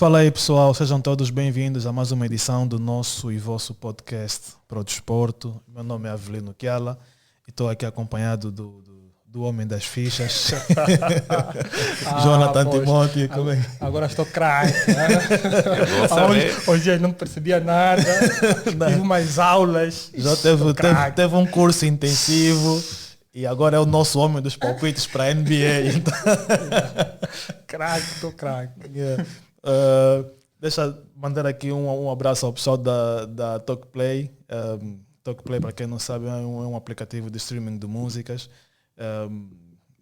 Fala aí pessoal, sejam todos bem-vindos a mais uma edição do nosso e vosso podcast Pro Desporto. Meu nome é Avelino Kiala e estou aqui acompanhado do homem das fichas, Jonathan Timóteo. Agora estou craque. Hoje eu não percebia nada, tive umas aulas. Já teve um curso intensivo e agora é o nosso homem dos palpites para a NBA. Então... Craque, estou craque. Yeah. Deixa eu mandar aqui um abraço ao pessoal da Talkplay. Talkplay, para quem não sabe, é um aplicativo de streaming de músicas.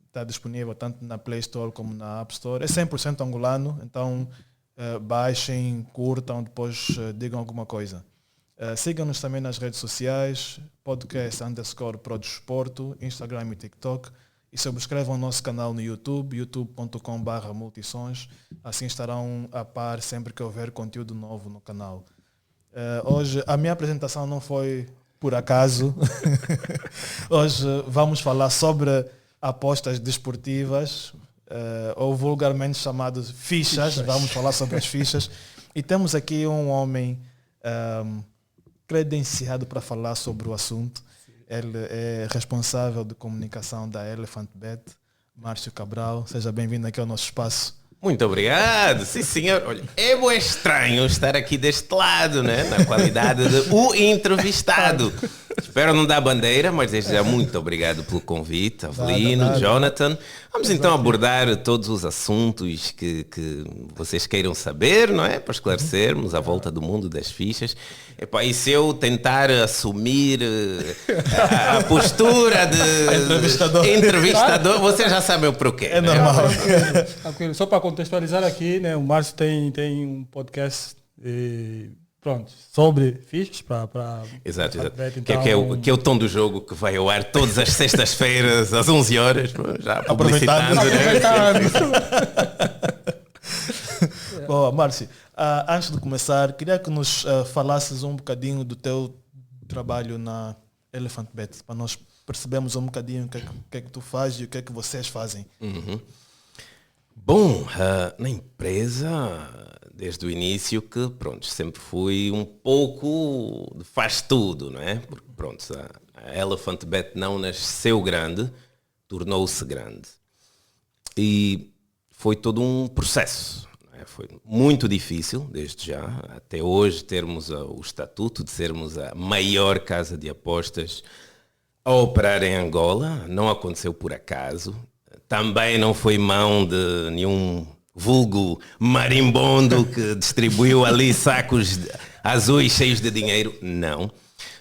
Está disponível tanto na Play Store como na App Store. É 100% angolano, então baixem, curtam, depois digam alguma coisa. Sigam-nos também nas redes sociais, podcast_Prodesporto, Instagram e TikTok. E subscrevam o nosso canal no YouTube, youtube.com/multisons. Assim estarão a par sempre que houver conteúdo novo no canal. Hoje, a minha apresentação não foi por acaso. Hoje vamos falar sobre apostas desportivas, ou vulgarmente chamados fichas. Vamos falar sobre as fichas. E temos aqui um homem credenciado para falar sobre o assunto. Ele é responsável de comunicação da Elephant Bet, Márcio Cabral. Seja bem-vindo aqui ao nosso espaço. Muito obrigado. Sim, senhor. Olha, é bem estranho estar aqui deste lado, né? Na qualidade de o entrevistado. Espero não dar bandeira, mas desde já muito obrigado pelo convite, Avelino, Jonathan. Vamos então abordar todos os assuntos que vocês queiram saber, não é? Para esclarecermos a volta do mundo das fichas. E se eu tentar assumir a postura de entrevistador, vocês já sabem o porquê. É normal. Né? Só para contextualizar aqui, né? O Márcio tem um podcast sobre fichas para Exato. Então... Que é o tom do jogo que vai ao ar todas as sextas-feiras às 11 horas, já publicitando. Bom, Márcio, antes de começar, queria que nos falasses um bocadinho do teu trabalho na Elephant Bet, para nós percebermos um bocadinho o que é que tu fazes e o que é que vocês fazem. Uhum. Bom, na empresa, desde o início que, sempre fui um pouco de faz tudo, não é? Porque, a Elephant Bet não nasceu grande, tornou-se grande. E foi todo um processo. Foi muito difícil, desde já, até hoje termos o estatuto de sermos a maior casa de apostas a operar em Angola. Não aconteceu por acaso. Também não foi mão de nenhum vulgo marimbondo que distribuiu ali sacos azuis cheios de dinheiro. Não.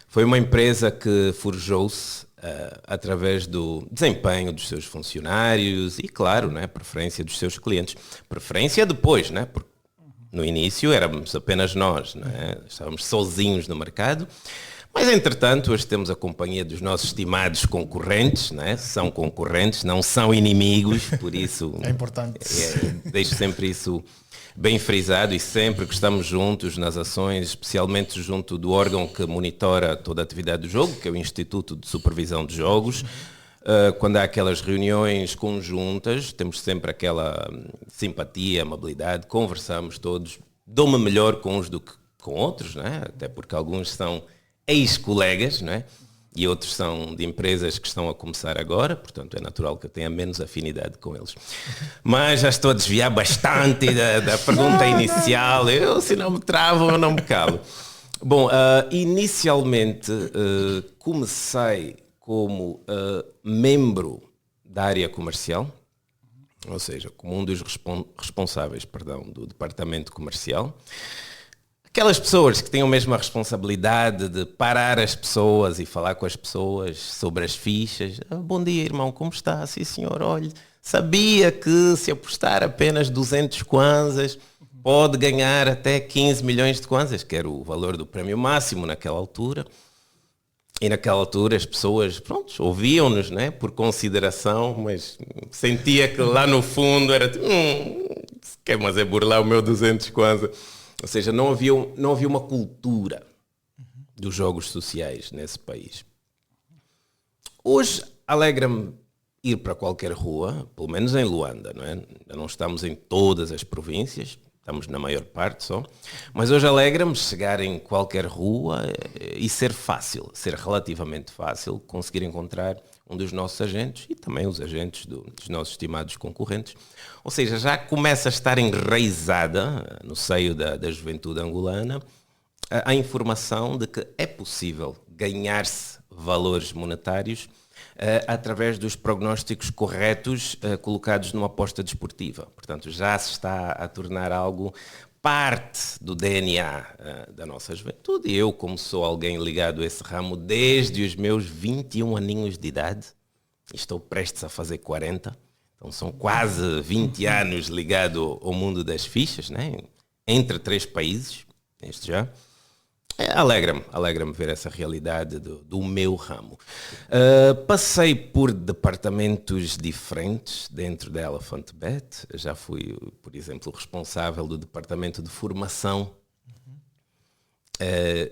Foi uma empresa que forjou-se através do desempenho dos seus funcionários e, claro, né, preferência dos seus clientes. Preferência depois, né, porque no início éramos apenas nós, né, estávamos sozinhos no mercado, mas, entretanto, hoje temos a companhia dos nossos estimados concorrentes, né, são concorrentes, não são inimigos, por isso... É importante. Deixo sempre isso bem frisado e sempre que estamos juntos nas ações, especialmente junto do órgão que monitora toda a atividade do jogo, que é o Instituto de Supervisão de Jogos, quando há aquelas reuniões conjuntas, temos sempre aquela simpatia, amabilidade, conversamos todos, dou-me melhor com uns do que com outros, né? Até porque alguns são ex-colegas, não é? E outros são de empresas que estão a começar agora, portanto é natural que eu tenha menos afinidade com eles. Mas já estou a desviar bastante da pergunta inicial. Eu, se não me travo, eu não me calo. Bom, inicialmente comecei como membro da área comercial, ou seja, como um dos responsáveis, do departamento comercial. Aquelas pessoas que têm a mesma responsabilidade de parar as pessoas e falar com as pessoas sobre as fichas. Bom dia, irmão, como está? Sim, senhor, olhe, sabia que se apostar apenas 200 kwanzas pode ganhar até 15 milhões de kwanzas, que era o valor do prémio máximo naquela altura. E naquela altura as pessoas, ouviam-nos, né, por consideração, mas sentia que lá no fundo era tipo, quer mais é burlar o meu 200 kwanzas. Ou seja, não havia uma cultura dos jogos sociais nesse país. Hoje alegra-me ir para qualquer rua, pelo menos em Luanda, não é? Ainda não estamos em todas as províncias, estamos na maior parte só, mas hoje alegra-me chegar em qualquer rua e ser fácil, ser relativamente fácil conseguir encontrar um dos nossos agentes e também os agentes dos nossos estimados concorrentes. Ou seja, já começa a estar enraizada no seio da juventude angolana a informação de que é possível ganhar-se valores monetários através dos prognósticos corretos colocados numa aposta desportiva. Portanto, já se está a tornar algo parte do DNA da nossa juventude. E eu, como sou alguém ligado a esse ramo desde os meus 21 aninhos de idade, estou prestes a fazer 40, então são quase 20 anos ligado ao mundo das fichas, né? Entre 3 países, este já. Alegra-me ver essa realidade do meu ramo. Passei por departamentos diferentes dentro da Elephant Bet. Já fui, por exemplo, responsável do departamento de formação.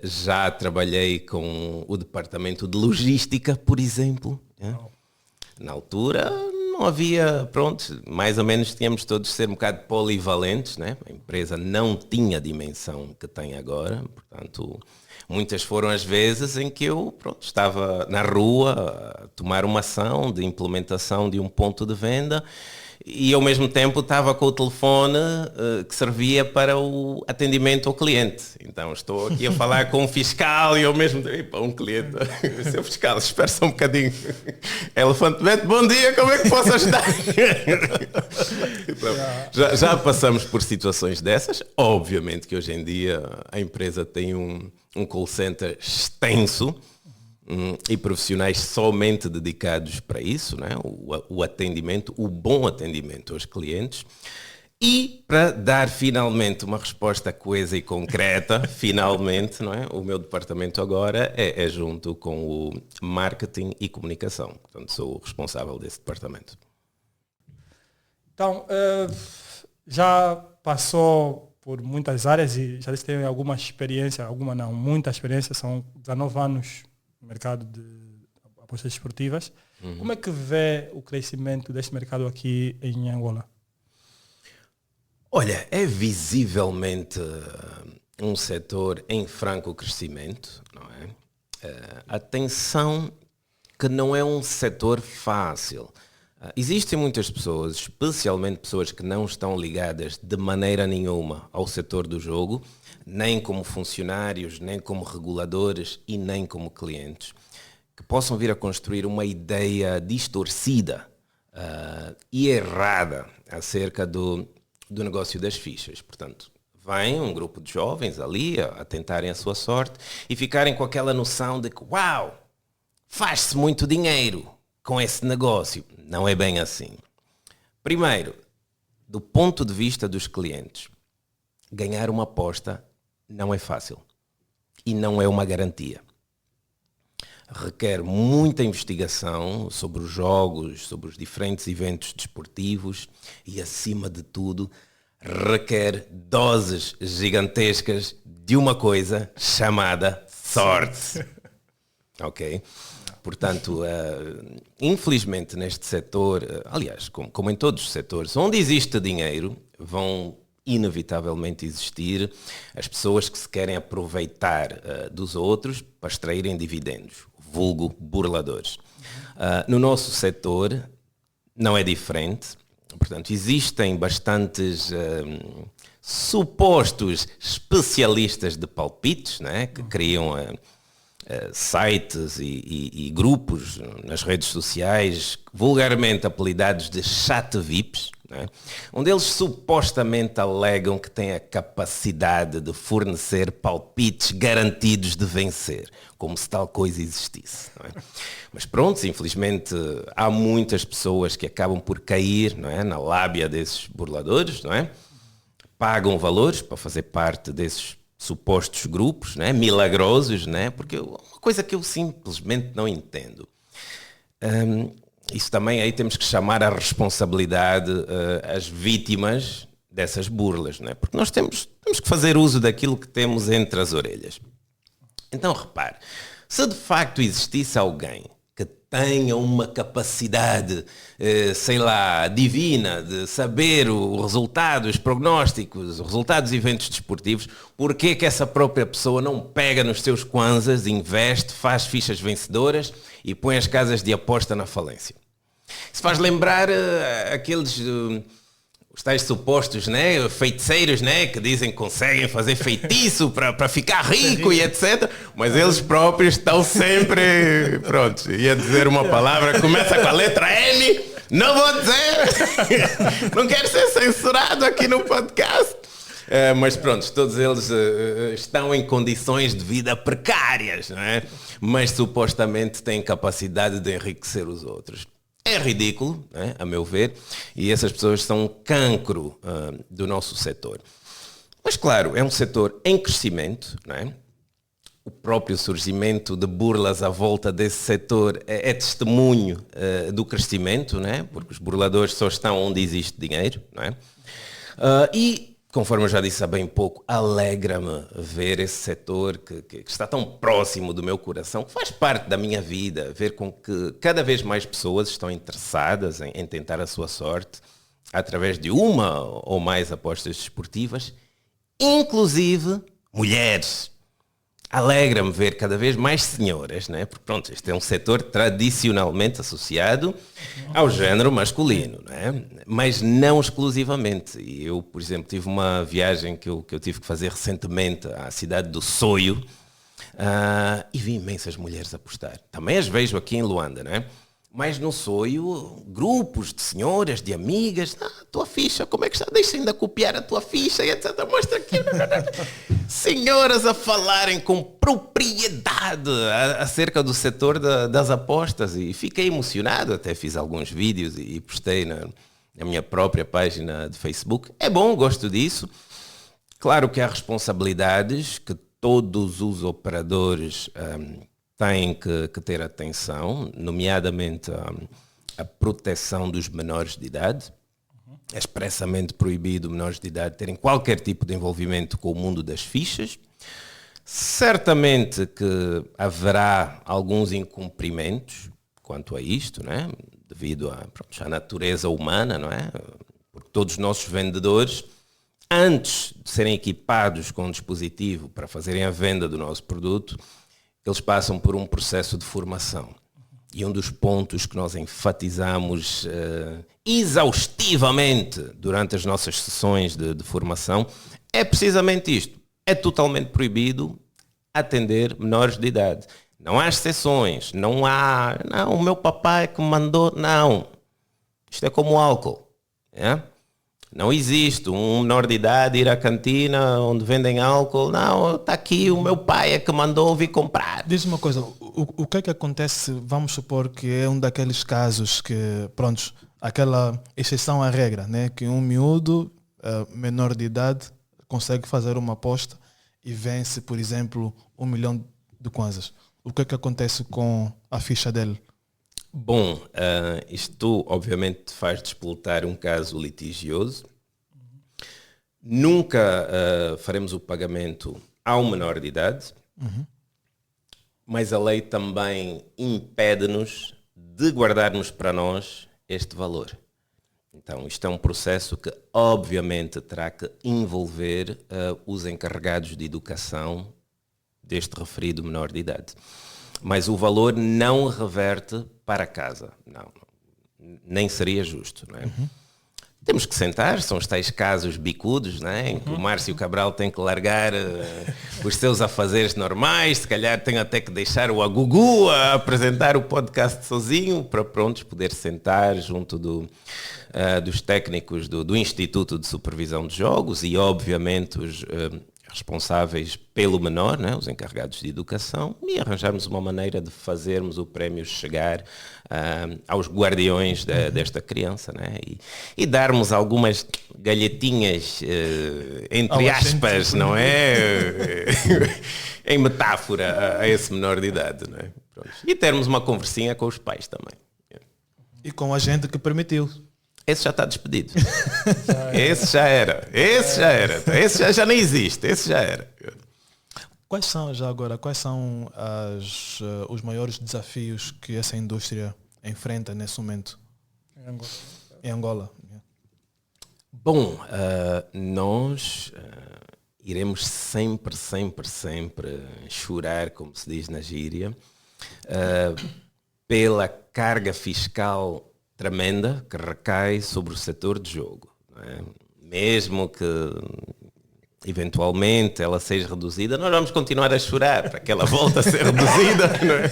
Já trabalhei com o departamento de logística, por exemplo. Na altura não havia, pronto, mais ou menos tínhamos todos de ser um bocado polivalentes, né? A empresa não tinha a dimensão que tem agora, portanto, muitas foram as vezes em que eu estava na rua a tomar uma ação de implementação de um ponto de venda e ao mesmo tempo estava com o telefone que servia para o atendimento ao cliente. Então estou aqui a falar com um fiscal e ao mesmo tempo um cliente. Seu fiscal, espera só um bocadinho. Elephant Bet, bom dia, como é que posso ajudar? Então, já passamos por situações dessas. Obviamente que hoje em dia a empresa tem um call center extenso e profissionais somente dedicados para isso, né? O atendimento, o bom atendimento aos clientes. E para dar finalmente uma resposta coesa e concreta, finalmente, não é? O meu departamento agora é junto com o marketing e comunicação. Portanto, sou o responsável desse departamento. Então, já passou por muitas áreas e já tem alguma experiência, alguma não, muita experiência, são 19 anos no mercado de apostas esportivas. Como é que vê o crescimento deste mercado aqui em Angola? Olha, é visivelmente um setor em franco crescimento, não é? Atenção que não é um setor fácil. Existem muitas pessoas, especialmente pessoas que não estão ligadas de maneira nenhuma ao setor do jogo, nem como funcionários, nem como reguladores e nem como clientes, que possam vir a construir uma ideia distorcida e errada acerca do negócio das fichas. Portanto, vem um grupo de jovens ali a tentarem a sua sorte e ficarem com aquela noção de que, uau, faz-se muito dinheiro com esse negócio. Não é bem assim. Primeiro, do ponto de vista dos clientes, ganhar uma aposta não é fácil e não é uma garantia. Requer muita investigação sobre os jogos, sobre os diferentes eventos desportivos e, acima de tudo, requer doses gigantescas de uma coisa chamada sorte. Ok? Portanto, infelizmente neste setor, aliás, como em todos os setores, onde existe dinheiro, vão inevitavelmente existir as pessoas que se querem aproveitar dos outros para extraírem dividendos, vulgo burladores. No nosso setor não é diferente. Portanto, existem bastantes supostos especialistas de palpites, né, que criam sites e grupos nas redes sociais, vulgarmente apelidados de chat VIPs, né, onde eles supostamente alegam que têm a capacidade de fornecer palpites garantidos de vencer, como se tal coisa existisse. Não é? Mas pronto, infelizmente há muitas pessoas que acabam por cair, não é, na lábia desses burladores, não é? Pagam valores para fazer parte desses supostos grupos, né, milagrosos, né, porque uma coisa que eu simplesmente não entendo. Isso também aí temos que chamar à responsabilidade as vítimas dessas burlas, né, porque nós temos que fazer uso daquilo que temos entre as orelhas. Então repare, se de facto existisse alguém que tenha uma capacidade, sei lá, divina de saber o resultado, os prognósticos, os resultados de eventos desportivos, por que essa própria pessoa não pega nos seus kwanzas, investe, faz fichas vencedoras e põe as casas de aposta na falência? Isso faz lembrar aqueles... os tais supostos, né, feiticeiros, né, que dizem que conseguem fazer feitiço para ficar rico e etc. Mas eles próprios estão sempre... Pronto, ia dizer uma palavra, começa com a letra N, não vou dizer, não quero ser censurado aqui no podcast. Mas pronto, todos eles estão em condições de vida precárias, não é? Mas supostamente têm capacidade de enriquecer os outros. É ridículo, né, a meu ver, e essas pessoas são um cancro do nosso setor. Mas claro, é um setor em crescimento, né? O próprio surgimento de burlas à volta desse setor é testemunho do crescimento, né? Porque os burladores só estão onde existe dinheiro, né? E, conforme eu já disse há bem pouco, alegra-me ver esse setor que está tão próximo do meu coração, que faz parte da minha vida, ver com que cada vez mais pessoas estão interessadas em tentar a sua sorte através de uma ou mais apostas desportivas, inclusive mulheres. Alegra-me ver cada vez mais senhoras, né? Porque pronto, este é um setor tradicionalmente associado ao género masculino, né? Mas não exclusivamente. E eu, por exemplo, tive uma viagem que eu tive que fazer recentemente à cidade do Soio e vi imensas mulheres apostar. Também as vejo aqui em Luanda, né? Mas no Soio, grupos de senhoras, de amigas, tua ficha, como é que está? Deixa ainda copiar a tua ficha e etc. Mostra aqui. Senhoras a falarem com propriedade acerca do setor das apostas e fiquei emocionado, até fiz alguns vídeos e postei na minha própria página de Facebook. É bom, gosto disso. Claro que há responsabilidades que todos os operadores têm que ter atenção, nomeadamente a proteção dos menores de idade. É expressamente proibido menores de idade terem qualquer tipo de envolvimento com o mundo das fichas. Certamente que haverá alguns incumprimentos quanto a isto, né? Devido à natureza humana, não é? Porque todos os nossos vendedores, antes de serem equipados com um dispositivo para fazerem a venda do nosso produto, eles passam por um processo de formação. E um dos pontos que nós enfatizamos exaustivamente durante as nossas sessões de formação é precisamente isto. É totalmente proibido atender menores de idade. Não há exceções, não, o meu papai que me mandou, não. Isto é como o álcool. É? Não existe um menor de idade ir à cantina onde vendem álcool. Não, está aqui, o meu pai é que mandou vir comprar. Diz uma coisa, o que é que acontece, vamos supor que é um daqueles casos que, pronto, aquela exceção à regra, né? Que um miúdo menor de idade consegue fazer uma aposta e vence, por exemplo, 1 milhão de kwanzas. O que é que acontece com a ficha dele? Bom, isto obviamente faz despoltar um caso litigioso. Nunca faremos o pagamento ao menor de idade, mas a lei também impede-nos de guardarmos para nós este valor. Então, isto é um processo que obviamente terá que envolver os encarregados de educação deste referido menor de idade. Mas o valor não reverte para casa. Não, nem seria justo. Não é? Temos que sentar, são os tais casos bicudos, não é? Em que o Márcio Cabral tem que largar os seus afazeres normais, se calhar tem até que deixar o Agugu a apresentar o podcast sozinho, para prontos poder sentar junto dos técnicos do Instituto de Supervisão de Jogos e, obviamente, os responsáveis pelo menor, né, os encarregados de educação, e arranjarmos uma maneira de fazermos o prémio chegar aos guardiões desta criança, né, e darmos algumas galhetinhas, entre aspas, não é? Em metáfora a esse menor de idade. Não é? E termos uma conversinha com os pais também. E com a gente que permitiu. Esse já está despedido. Esse já era. Esse já nem existe. Esse já era. Quais são, já agora, quais são os maiores desafios que essa indústria enfrenta nesse momento Em Angola. em Angola? Bom, nós iremos sempre chorar, como se diz na gíria, pela carga fiscal tremenda que recai sobre o setor de jogo. Não é? Mesmo que eventualmente ela seja reduzida, nós vamos continuar a chorar para que ela volte a ser reduzida. Não é?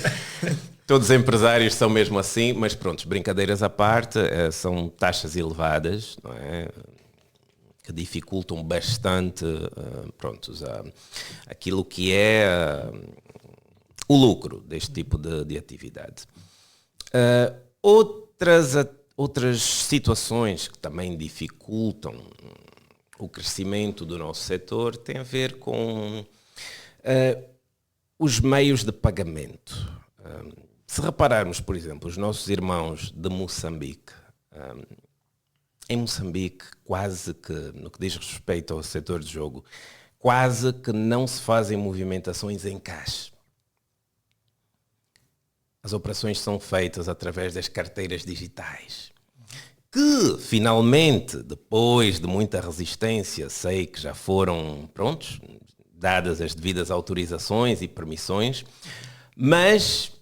Todos os empresários são mesmo assim, mas pronto, brincadeiras à parte, são taxas elevadas, não é? Que dificultam bastante aquilo que é o lucro deste tipo de atividade. Outras situações que também dificultam o crescimento do nosso setor têm a ver com os meios de pagamento. Se repararmos, por exemplo, os nossos irmãos de Moçambique, em Moçambique, quase que, no que diz respeito ao setor de jogo, quase que não se fazem movimentações em caixa. As operações são feitas através das carteiras digitais, que finalmente, depois de muita resistência, sei que já foram dadas as devidas autorizações e permissões, mas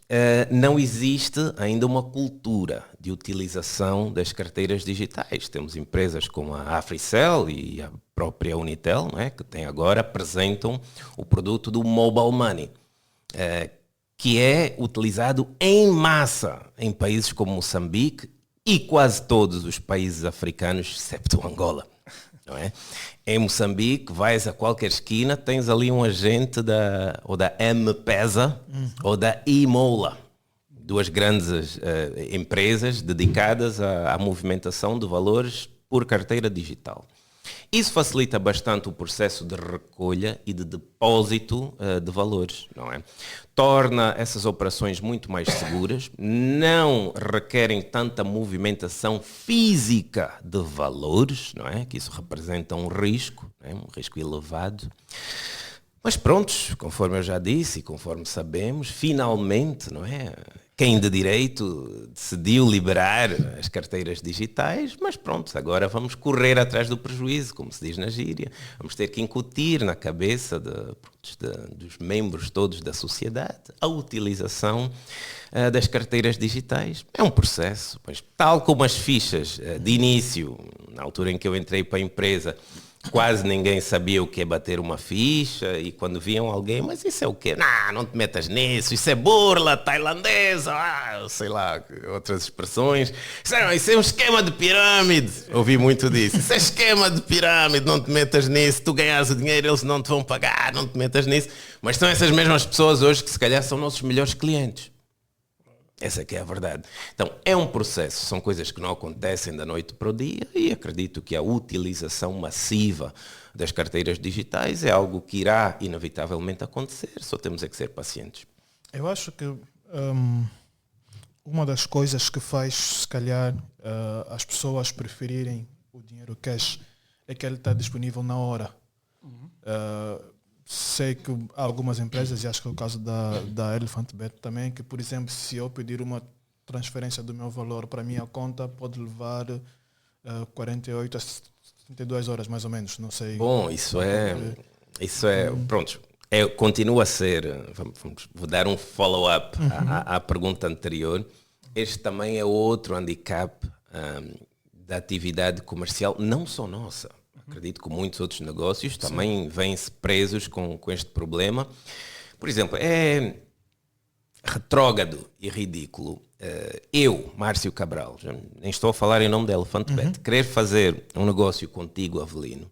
não existe ainda uma cultura de utilização das carteiras digitais. Temos empresas como a Africell e a própria Unitel, não é? Que apresentam o produto do Mobile Money, que é utilizado em massa em países como Moçambique e quase todos os países africanos, excepto Angola. Não é? Em Moçambique, vais a qualquer esquina, tens ali um agente da M-Pesa ou da Imola, duas grandes empresas dedicadas à movimentação de valores por carteira digital. Isso facilita bastante o processo de recolha e de depósito de valores, não é? Torna essas operações muito mais seguras, não requerem tanta movimentação física de valores, não é? Que isso representa um risco, não é? Um risco elevado. Mas prontos, conforme eu já disse e conforme sabemos, finalmente, não é? Quem de direito decidiu liberar as carteiras digitais, mas pronto, agora vamos correr atrás do prejuízo, como se diz na gíria. Vamos ter que incutir na cabeça dos membros todos da sociedade a utilização das carteiras digitais. É um processo, pois, tal como as fichas de início, na altura em que eu entrei para a empresa, quase ninguém sabia o que é bater uma ficha e quando viam alguém, mas isso é o quê? Não te metas nisso, isso é burla tailandesa, sei lá, outras expressões. Isso é um esquema de pirâmide. Ouvi muito disso. Isso é esquema de pirâmide, não te metas nisso, tu ganhas o dinheiro, eles não te vão pagar, não te metas nisso. Mas são essas mesmas pessoas hoje que se calhar são nossos melhores clientes. Essa é que é a verdade. Então, é um processo, são coisas que não acontecem da noite para o dia e acredito que a utilização massiva das carteiras digitais é algo que irá inevitavelmente acontecer, só temos é que ser pacientes. Eu acho que uma das coisas que faz, se calhar, as pessoas preferirem o dinheiro cash é que ele está disponível na hora. Sei que há algumas empresas, e acho que é o caso da Elephant Bet também, que, por exemplo, se eu pedir uma transferência do meu valor para a minha conta, pode levar 48 a 72 horas, mais ou menos, não sei. Bom, isso é pronto, continua a ser, vou dar um follow-up à pergunta anterior. Este também é outro handicap da atividade comercial, não só nossa. Acredito que muitos outros negócios também vêm-se presos com este problema. Por exemplo, é retrógrado e ridículo. Eu, Márcio Cabral, já nem estou a falar em nome da Elephant Bet, querer fazer um negócio contigo, Avelino,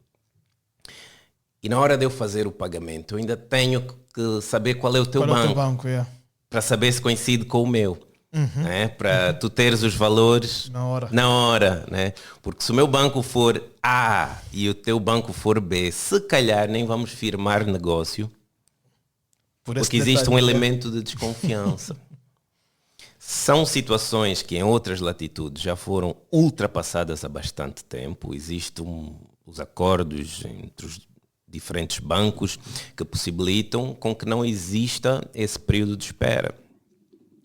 e na hora de eu fazer o pagamento, eu ainda tenho que saber qual é o teu banco, para saber se coincide com o meu. Né? Para tu teres os valores na hora, né? Porque se o meu banco for A e o teu banco for B, se calhar nem vamos firmar negócio, porque existe um elemento de desconfiança. São situações que em outras latitudes já foram ultrapassadas há bastante tempo. Existem os acordos entre os diferentes bancos que possibilitam com que não exista esse período de espera.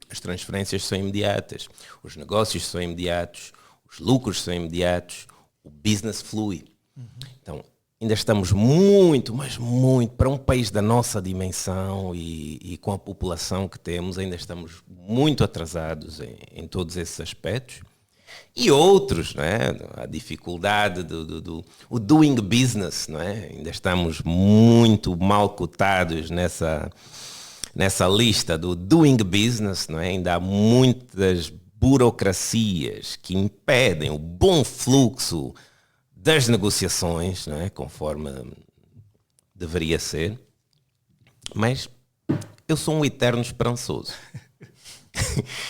As transferências são imediatas, os negócios são imediatos, os lucros são imediatos, o business flui. Então, ainda estamos muito, mas muito, para um país da nossa dimensão e com a população que temos, ainda estamos muito atrasados em todos esses aspectos. E outros, não é? A dificuldade do doing business, não é? Ainda estamos muito mal cotados nessa lista do doing business, não é? Ainda há muitas burocracias que impedem o bom fluxo das negociações, não é? Conforme deveria ser. Mas eu sou um eterno esperançoso.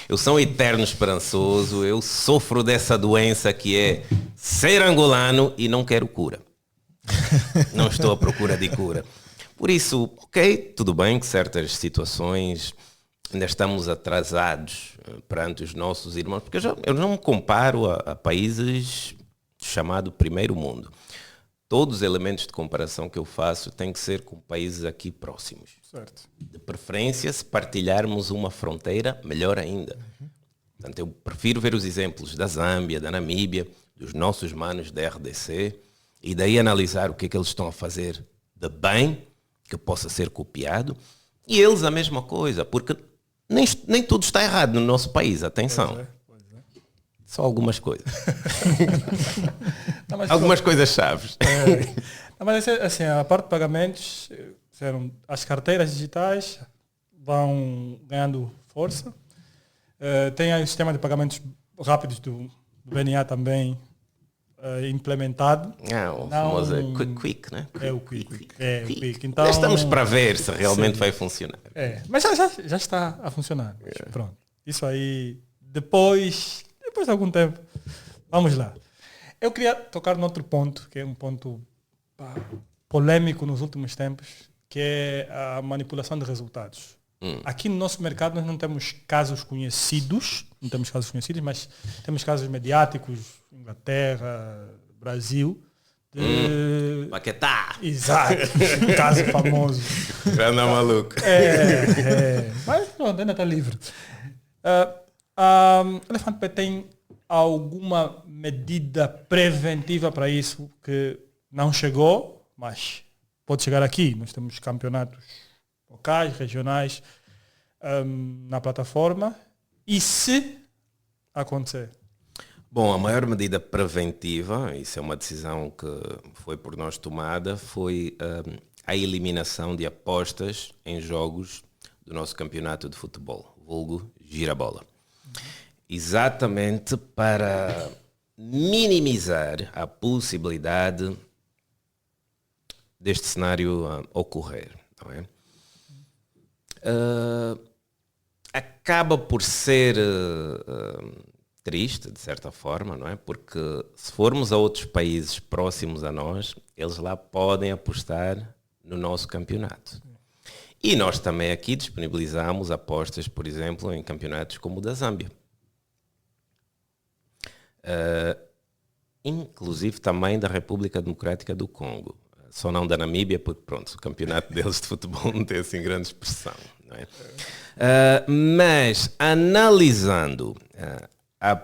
Eu sou um eterno esperançoso, eu sofro dessa doença que é ser angolano e não quero cura. Não estou à procura de cura. Por isso, ok, tudo bem que certas situações ainda estamos atrasados perante os nossos irmãos, porque eu não me comparo a países chamado primeiro mundo. Todos os elementos de comparação que eu faço têm que ser com países aqui próximos. Certo. De preferência, se partilharmos uma fronteira, melhor ainda. Portanto, eu prefiro ver os exemplos da Zâmbia, da Namíbia, dos nossos manos da RDC, e daí analisar o que é que eles estão a fazer de bem, que possa ser copiado, e eles a mesma coisa, porque nem tudo está errado no nosso país, atenção. Pois é. Só algumas coisas. Não, mas Algumas coisas chaves. Não, mas assim, a parte de pagamentos, as carteiras digitais vão ganhando força. Tem aí o sistema de pagamentos rápidos do BNA também implementado. O famoso quick, né? É o quick. O quick. Então, já estamos para ver se realmente vai funcionar. Mas já está a funcionar. Pronto. Isso aí, depois de algum tempo, vamos lá. Eu queria tocar noutro ponto, que é um ponto polêmico nos últimos tempos, que é a manipulação de resultados. Aqui no nosso mercado nós não temos casos conhecidos, mas temos casos mediáticos, Inglaterra, Brasil. Paquetá! Exato, um caso famoso. Grande maluco. Mas pronto, ainda está livre. Elefante Pé tem alguma medida preventiva para isso que não chegou, mas pode chegar aqui? Nós temos campeonatos locais, regionais, na plataforma. E se acontecer? Bom, a maior medida preventiva, isso é uma decisão que foi por nós tomada, foi a eliminação de apostas em jogos do nosso campeonato de futebol, vulgo Girabola. Exatamente para minimizar a possibilidade deste cenário ocorrer, não é? Acaba por ser triste, de certa forma, não é? Porque se formos a outros países próximos a nós, eles lá podem apostar no nosso campeonato. E nós também aqui disponibilizamos apostas, por exemplo, em campeonatos como o da Zâmbia. Inclusive também da República Democrática do Congo. Só não da Namíbia, porque pronto, o campeonato deles de futebol não tem assim grande expressão. Não é? Mas analisando a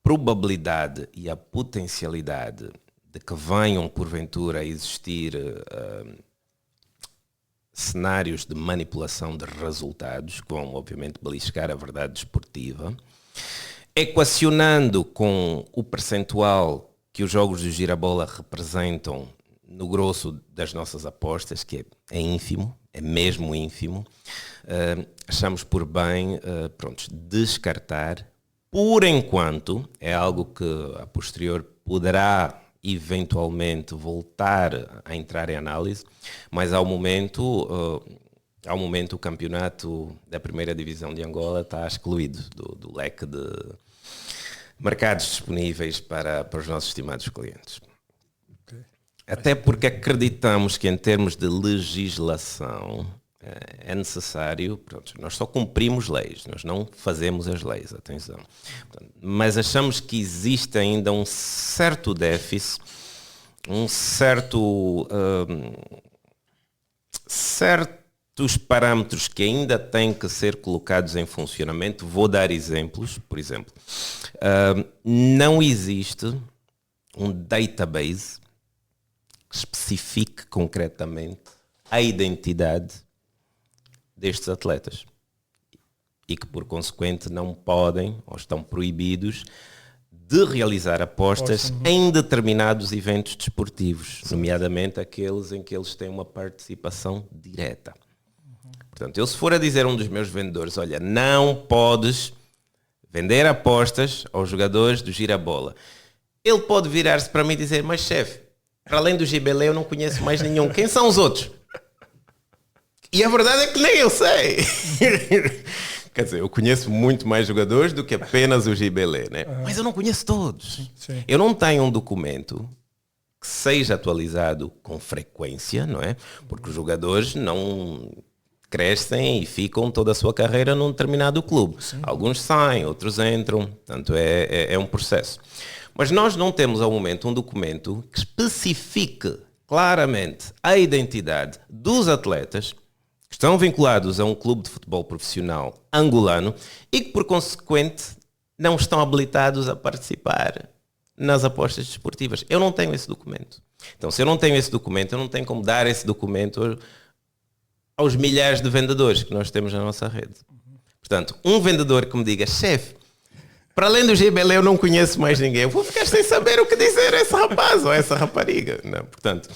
probabilidade e a potencialidade de que venham porventura a existir cenários de manipulação de resultados, que vão obviamente beliscar a verdade desportiva, equacionando com o percentual que os jogos de Girabola representam no grosso das nossas apostas, que é ínfimo, é mesmo ínfimo, achamos por bem descartar. Por enquanto, é algo que a posterior poderá eventualmente voltar a entrar em análise, mas ao momento o campeonato da primeira divisão de Angola está excluído do leque de mercados disponíveis para os nossos estimados clientes. Okay. Até porque acreditamos que em termos de legislação é necessário, nós só cumprimos leis, nós não fazemos as leis, atenção. Mas achamos que existe ainda um certo déficit, certos parâmetros que ainda têm que ser colocados em funcionamento. Vou dar exemplos. Por exemplo, não existe um database que especifique concretamente a identidade destes atletas e que, por consequente, não podem ou estão proibidos de realizar apostas em determinados eventos desportivos, nomeadamente aqueles em que eles têm uma participação direta. Portanto, eu se for a dizer a um dos meus vendedores, olha, não podes vender apostas aos jogadores do Girabola, ele pode virar-se para mim e dizer, mas chefe, para além do Gibelé eu não conheço mais nenhum. Quem são os outros? E a verdade é que nem eu sei. Quer dizer, eu conheço muito mais jogadores do que apenas o Gibelé, né? Mas eu não conheço todos. Sim. Eu não tenho um documento que seja atualizado com frequência, não é? Porque os jogadores não crescem e ficam toda a sua carreira num determinado clube. Alguns saem, outros entram. Portanto, é um processo. Mas nós não temos ao momento um documento que especifique claramente a identidade dos atletas que estão vinculados a um clube de futebol profissional angolano e que, por consequente, não estão habilitados a participar nas apostas desportivas. Eu não tenho esse documento. Então, se eu não tenho esse documento, eu não tenho como dar esse documento aos milhares de vendedores que nós temos na nossa rede. Portanto, um vendedor que me diga, chefe, para além do GBL eu não conheço mais ninguém, eu vou ficar sem saber o que dizer a esse rapaz ou a essa rapariga. Não, portanto,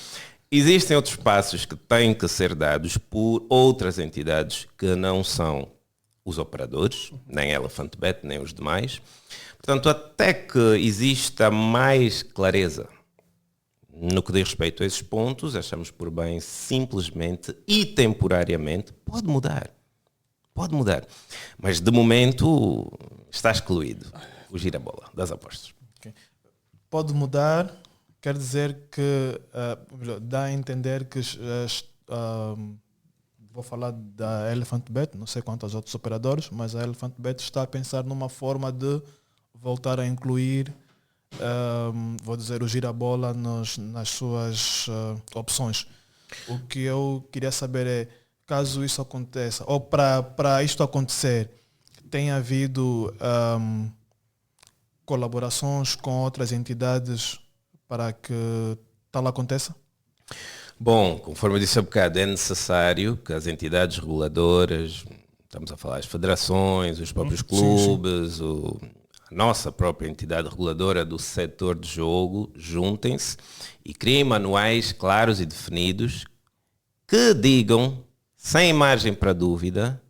existem outros passos que têm que ser dados por outras entidades que não são os operadores, nem ElephantBet, nem os demais. Portanto, até que exista mais clareza no que diz respeito a esses pontos, achamos por bem simplesmente e temporariamente, pode mudar. Pode mudar. Mas de momento está excluído o Girabola das apostas. Okay. Pode mudar, quer dizer que dá a entender que vou falar da ElephantBet, não sei quantos outros operadores, mas a ElephantBet está a pensar numa forma de voltar a incluir, vou dizer, o Girabola nas suas opções. O que eu queria saber é, caso isso aconteça, ou para isto acontecer, tem havido colaborações com outras entidades para que tal aconteça? Bom, conforme eu disse há bocado, é necessário que as entidades reguladoras, estamos a falar as federações, os próprios clubes, a nossa própria entidade reguladora do setor de jogo, juntem-se e criem manuais claros e definidos que digam, sem margem para dúvida,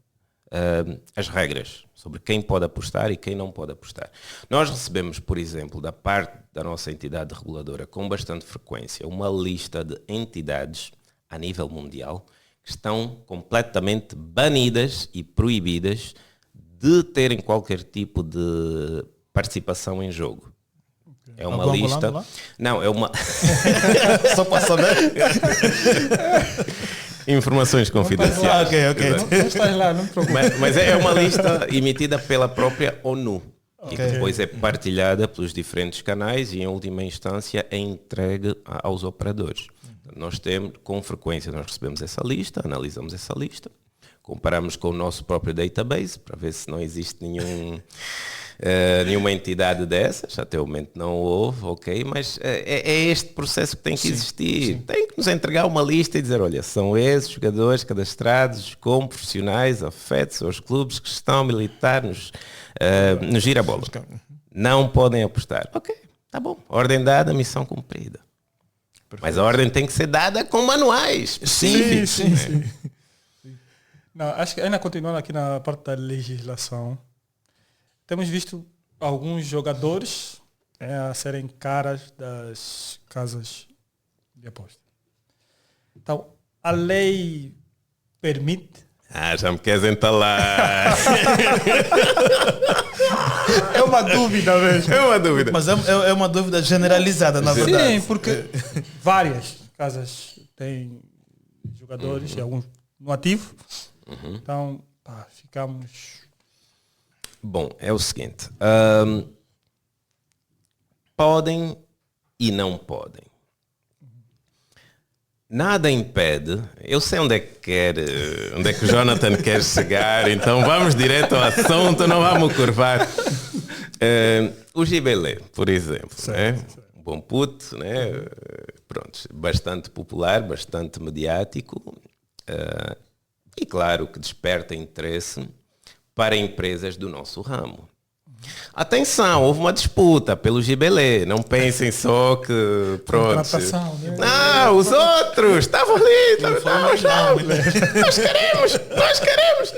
as regras sobre quem pode apostar e quem não pode apostar. Nós recebemos, por exemplo, da parte da nossa entidade reguladora, com bastante frequência, uma lista de entidades a nível mundial que estão completamente banidas e proibidas de terem qualquer tipo de participação em jogo. É uma lista... Não, é uma... Só para saber. Informações confidenciais. Ok. Não estás lá, não te preocupes. Mas é uma lista emitida pela própria ONU. E que depois é partilhada pelos diferentes canais e, em última instância, é entregue aos operadores. Nós temos, com frequência, nós recebemos essa lista, analisamos essa lista, comparamos com o nosso próprio database para ver se não existe nenhuma entidade dessas. Até o momento não houve, ok, mas é este processo que tem que existir. Tem que nos entregar uma lista e dizer, olha, são esses jogadores cadastrados como profissionais afetos aos clubes que estão a militar no Girabola. Não podem apostar. Ok, tá bom. Ordem dada, missão cumprida. Perfeito. Mas a ordem tem que ser dada com manuais específicos. Sim. Não, acho que ainda continuando aqui na parte da legislação, temos visto alguns jogadores a serem caras das casas de aposta. Então, a lei permite... Já me queres entalar. É uma dúvida mesmo. É uma dúvida. Mas é uma dúvida generalizada, na verdade. Sim, porque várias casas têm jogadores e alguns no ativo. Então, ficamos... Bom, é o seguinte. Podem e não podem. nada impede, eu sei onde é que o Jonathan quer chegar, então vamos direto ao assunto, não vamos curvar. O Gibelé, por exemplo, né? Um bom puto, né? Pronto, bastante popular, bastante mediático, e claro que desperta interesse para empresas do nosso ramo. Atenção, houve uma disputa pelo Gibelé. Não pensem só que pronto. Né? Não, os outros estavam ali. Nós queremos.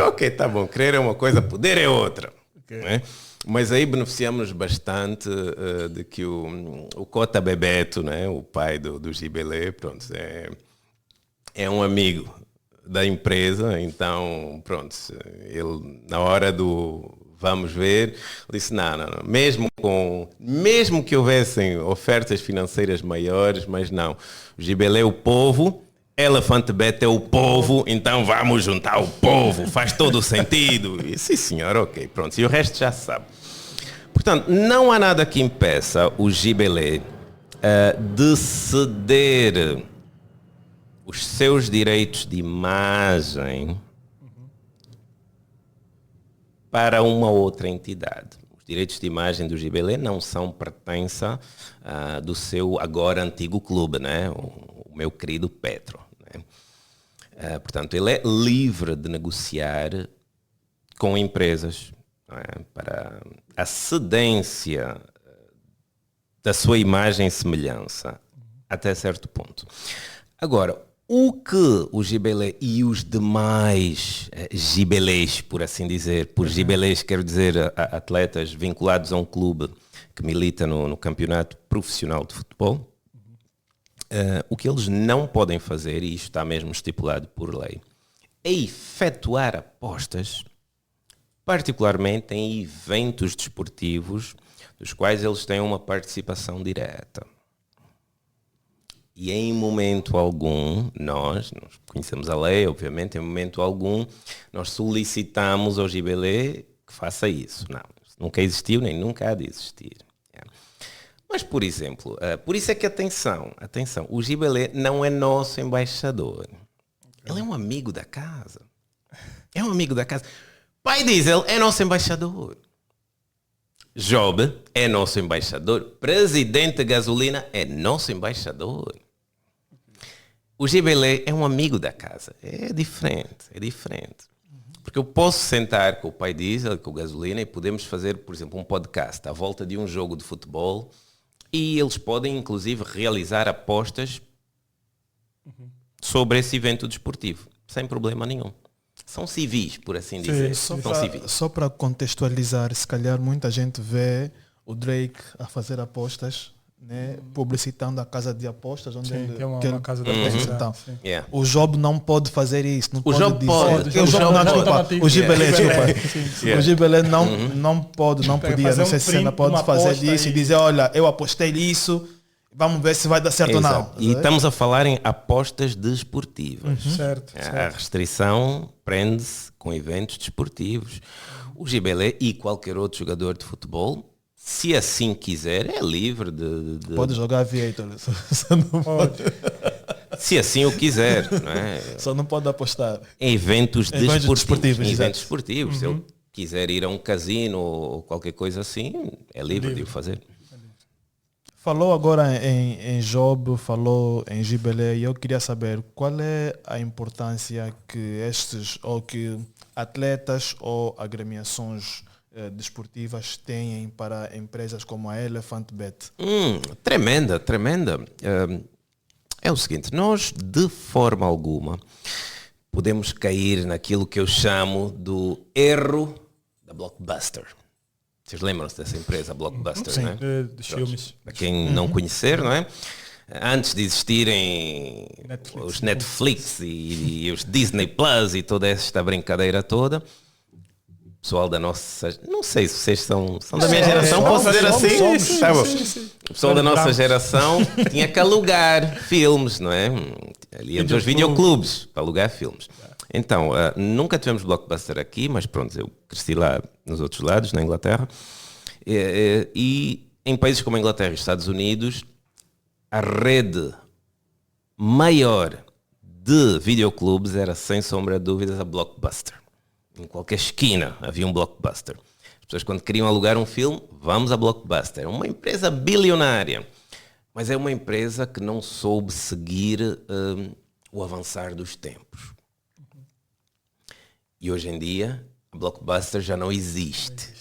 Ok, tá bom. Querer é uma coisa, poder é outra. Okay. Né? Mas aí beneficiamos bastante de que o Cota Bebeto, né, o pai do Gibelé, pronto, é um amigo da empresa. Então, pronto, ele na hora do vamos ver, disse não. Mesmo que houvessem ofertas financeiras maiores, mas não. O Gibelé é o povo, Elefante Bet é o povo, então vamos juntar o povo, faz todo o sentido. E, sim senhor, ok, pronto. E o resto já se sabe. Portanto, não há nada que impeça o Gibelé de ceder os seus direitos de imagem para uma outra entidade. Os direitos de imagem do Gibelé não são pertença do seu agora antigo clube, né? O meu querido Petro. Né? Portanto, ele é livre de negociar com empresas, não é? Para a cedência da sua imagem e semelhança, até certo ponto. Agora, o que o Gibelé e os demais Gibelés, por assim dizer, por Gibelés quero dizer atletas vinculados a um clube que milita no campeonato profissional de futebol, o que eles não podem fazer, e isto está mesmo estipulado por lei, é efetuar apostas, particularmente em eventos desportivos dos quais eles têm uma participação direta. E em momento algum, nós conhecemos a lei, obviamente, em momento algum, nós solicitamos ao Gibelé que faça isso. Não, isso nunca existiu, nem nunca há de existir. Mas, por exemplo, por isso é que atenção, o Gibelé não é nosso embaixador. Ele é um amigo da casa. Pai Diesel é nosso embaixador. Job é nosso embaixador. Presidente Gasolina é nosso embaixador. O Gibelé é um amigo da casa. É diferente. Porque eu posso sentar com o Pai Diesel, com o Gasolina, e podemos fazer, por exemplo, um podcast à volta de um jogo de futebol, e eles podem, inclusive, realizar apostas sobre esse evento desportivo, sem problema nenhum. São civis, por assim dizer. Só para contextualizar, se calhar muita gente vê o Drake a fazer apostas, né, publicitando a casa de apostas, onde tem uma casa de apostas. Então, o Job não pode fazer isso. Não pode dizer. O Gibelé, desculpa. O Gibelé não podia, não sei se você pode fazer disso e dizer, olha, eu apostei nisso, vamos ver se vai dar certo ou não. E estamos a falar em apostas desportivas. Certo. A restrição prende-se com eventos desportivos. O Gibelé e qualquer outro jogador de futebol, se assim quiser, é livre de... Pode jogar Viator. Se assim o quiser, não é? Só não pode apostar. Em eventos desportivos. Se ele quiser ir a um casino ou qualquer coisa assim, é livre de o fazer. Falou agora em Job, falou em Gibelé, e eu queria saber qual é a importância que que atletas ou agremiações desportivas têm para empresas como a Elefante Bet. Tremenda. É o seguinte, nós de forma alguma podemos cair naquilo que eu chamo do erro da Blockbuster. Vocês lembram-se dessa empresa, Blockbuster, sim, não é? Dos filmes. Para quem não conhecer, não é? Antes de existirem os Netflix e os Disney Plus e toda esta brincadeira toda, o pessoal da nossa... Não sei se vocês são da minha geração, posso dizer assim? Sim. O pessoal da nossa geração tinha que alugar filmes, não é? Ali entre os videoclubes para alugar filmes. Então, nunca tivemos Blockbuster aqui, mas pronto, eu cresci lá nos outros lados, na Inglaterra. E em países como a Inglaterra e Estados Unidos, a rede maior de videoclubes era, sem sombra de dúvidas, a Blockbuster. Em qualquer esquina havia um Blockbuster. As pessoas, quando queriam alugar um filme, vamos a Blockbuster. É uma empresa bilionária, mas é uma empresa que não soube seguir o avançar dos tempos. E hoje em dia, a Blockbuster já não existe.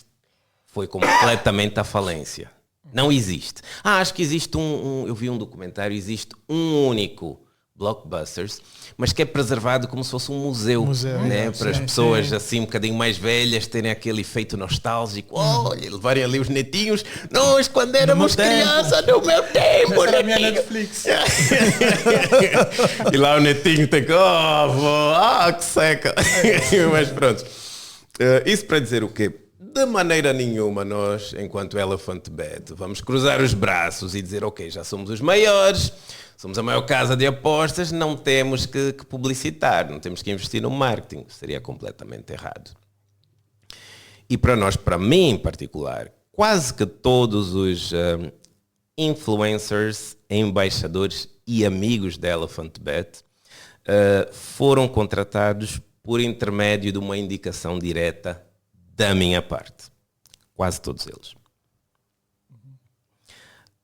Foi completamente à falência. Não existe. Acho que existe eu vi um documentário, existe um único Blockbusters, mas que é preservado como se fosse um museu, né? Para as pessoas assim um bocadinho mais velhas terem aquele efeito nostálgico. Olha, levarem ali os netinhos. Nós, quando éramos crianças, no meu tempo, Essa era a minha Netflix. E lá o netinho tem que... que seca. Mas pronto. Isso para dizer o quê? De maneira nenhuma nós, enquanto Elephant Bet, vamos cruzar os braços e dizer, ok, já somos os maiores, somos a maior casa de apostas, não temos que publicitar, não temos que investir no marketing. Seria completamente errado. E para nós, para mim em particular, quase que todos os influencers, embaixadores e amigos da Elephant Bet foram contratados por intermédio de uma indicação direta da minha parte. Quase todos eles.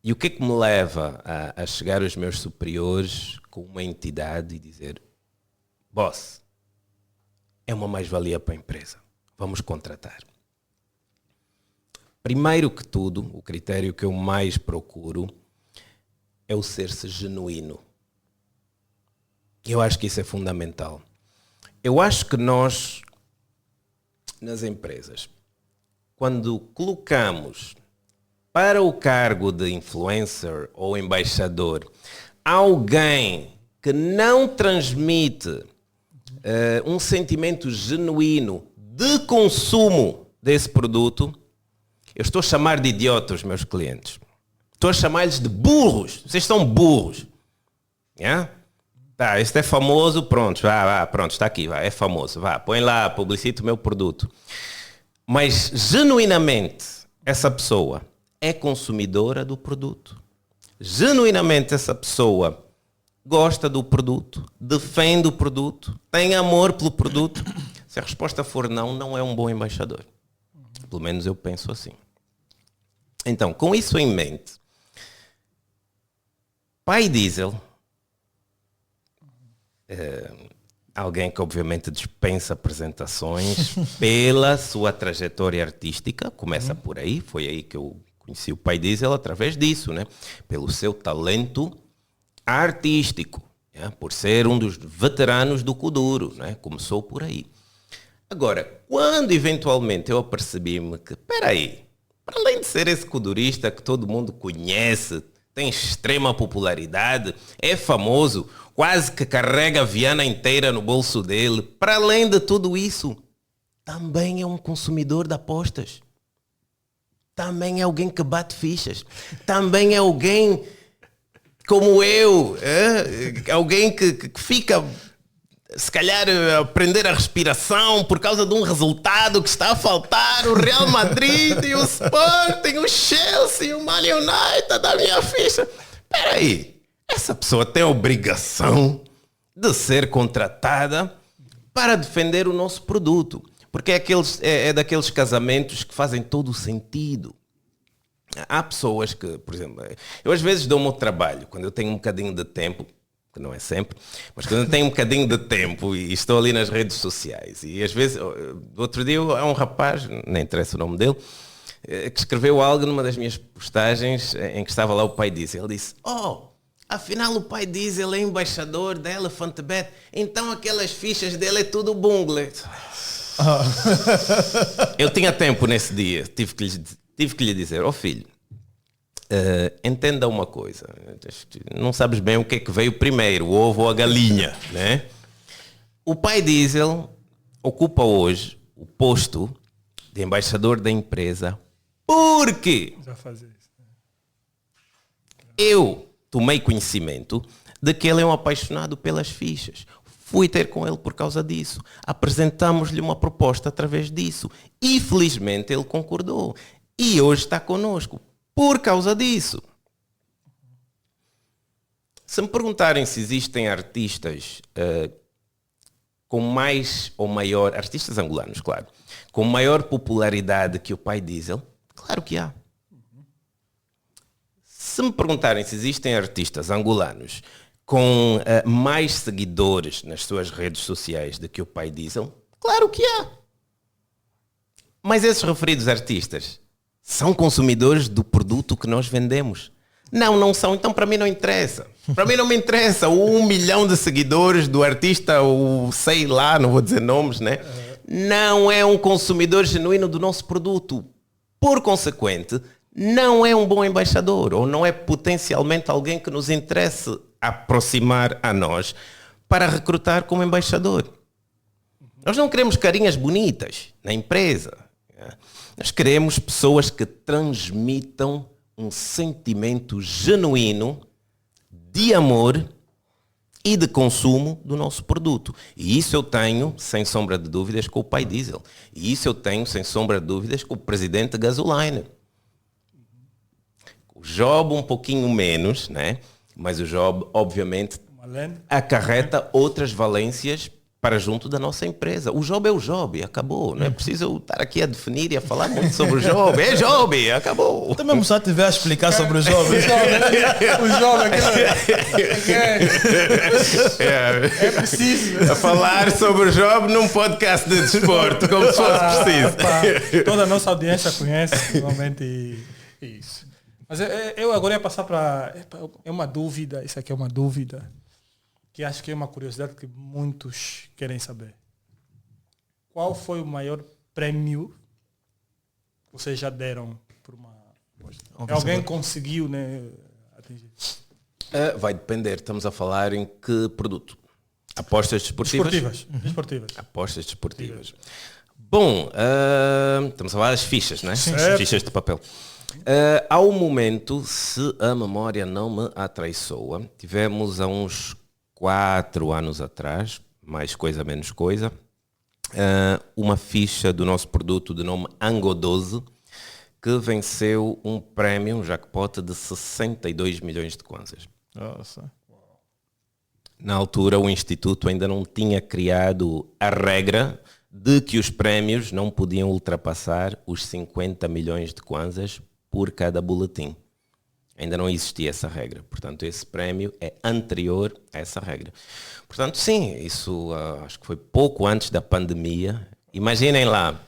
E o que é que me leva a chegar aos meus superiores com uma entidade e dizer: boss, é uma mais-valia para a empresa, vamos contratar. Primeiro que tudo, o critério que eu mais procuro é o ser-se genuíno. Eu acho que isso é fundamental. Eu acho que nós, nas empresas, quando colocamos para o cargo de influencer ou embaixador alguém que não transmite um sentimento genuíno de consumo desse produto, eu estou a chamar de idiota os meus clientes. Estou a chamar-lhes de burros. Vocês são burros. Yeah? Tá, este é famoso, pronto, pronto, está aqui, é famoso, põe lá, publicita o meu produto. Mas, genuinamente, essa pessoa é consumidora do produto. Genuinamente, essa pessoa gosta do produto, defende o produto, tem amor pelo produto. Se a resposta for não, não é um bom embaixador. Pelo menos eu penso assim. Então, com isso em mente, Pai Diesel, alguém que obviamente dispensa apresentações pela sua trajetória artística, começa por aí, foi aí que eu conheci o Pai Diesel através disso, né? Pelo seu talento artístico, né? Por ser um dos veteranos do Kuduro, né? Começou por aí. Agora, quando eventualmente eu apercebi-me que, espera aí, para além de ser esse kudurista que todo mundo conhece, tem extrema popularidade, é famoso, quase que carrega a Viana inteira no bolso dele, para além de tudo isso, também é um consumidor de apostas. Também é alguém que bate fichas. Também é alguém como eu, alguém que fica, se calhar, a aprender a respiração por causa de um resultado que está a faltar, o Real Madrid e o Sporting, o Chelsea, o Man United da minha ficha. Espera aí, essa pessoa tem a obrigação de ser contratada para defender o nosso produto. Porque é daqueles casamentos que fazem todo o sentido. Há pessoas que, por exemplo, eu às vezes dou-me o trabalho, quando eu tenho um bocadinho de tempo, que não é sempre, mas quando eu tenho um bocadinho de tempo e estou ali nas redes sociais, e às vezes, outro dia há um rapaz, nem interessa o nome dele, que escreveu algo numa das minhas postagens em que estava lá o Pai Diesel. Ele disse: afinal o Pai Diesel é embaixador da Elephant Bet, então aquelas fichas dele é tudo bungle. Eu tinha tempo nesse dia, tive que lhe dizer: filho, entenda uma coisa, não sabes bem o que é que veio primeiro, o ovo ou a galinha, né? O Pai Diesel ocupa hoje o posto de embaixador da empresa porque eu tomei conhecimento de que ele é um apaixonado pelas fichas. Fui ter com ele por causa disso. Apresentamos-lhe uma proposta através disso. E felizmente ele concordou. E hoje está connosco por causa disso. Se me perguntarem se existem artistas com mais ou maior, artistas angolanos, claro, com maior popularidade que o Pai Diesel, claro que há. Se me perguntarem se existem artistas angolanos com mais seguidores nas suas redes sociais do que o Pai Diesel, claro que há. Mas esses referidos artistas são consumidores do produto que nós vendemos? Não são. Então para mim não interessa. Para mim não me interessa o 1 milhão de seguidores do artista, ou sei lá, não vou dizer nomes, né? Não é um consumidor genuíno do nosso produto. Por consequente, não é um bom embaixador, ou não é potencialmente alguém que nos interesse aproximar a nós para recrutar como embaixador. Nós não queremos carinhas bonitas na empresa. Nós queremos pessoas que transmitam um sentimento genuíno de amor e de consumo do nosso produto. E isso eu tenho, sem sombra de dúvidas, com o Pai Diesel. E isso eu tenho, sem sombra de dúvidas, com o presidente Gasolina. O Job um pouquinho menos, né? Mas o Job, obviamente, acarreta outras valências para junto da nossa empresa. O Job é o Job, acabou. Não é preciso eu estar aqui a definir e a falar muito sobre o Job. É Job, acabou. Também mesmo só estiver a explicar sobre o Job. O Job é preciso. A falar sobre o Job num podcast de desporto, como se fosse preciso. Toda a nossa audiência conhece realmente isso. Mas eu agora ia passar para... É uma dúvida, isso aqui é uma dúvida, que acho que é uma curiosidade que muitos querem saber. Qual foi o maior prêmio que vocês já deram por uma aposta? Alguém conseguiu, né, atingir? Vai depender. Estamos a falar em que produto? Apostas desportivas? Desportivas. Apostas desportivas. Bom, estamos a falar das fichas, né? Sim. Fichas de papel. Ao momento, se a memória não me atraiçoa, tivemos há uns 4 anos atrás, mais coisa, menos coisa, uma ficha do nosso produto de nome Ango 12, que venceu um prémio, um jackpot de 62 milhões de kwanzas. Nossa. Na altura, o Instituto ainda não tinha criado a regra de que os prémios não podiam ultrapassar os 50 milhões de kwanzas por cada boletim. Ainda não existia essa regra. Portanto, esse prémio é anterior a essa regra. Portanto, sim, isso acho que foi pouco antes da pandemia. Imaginem lá,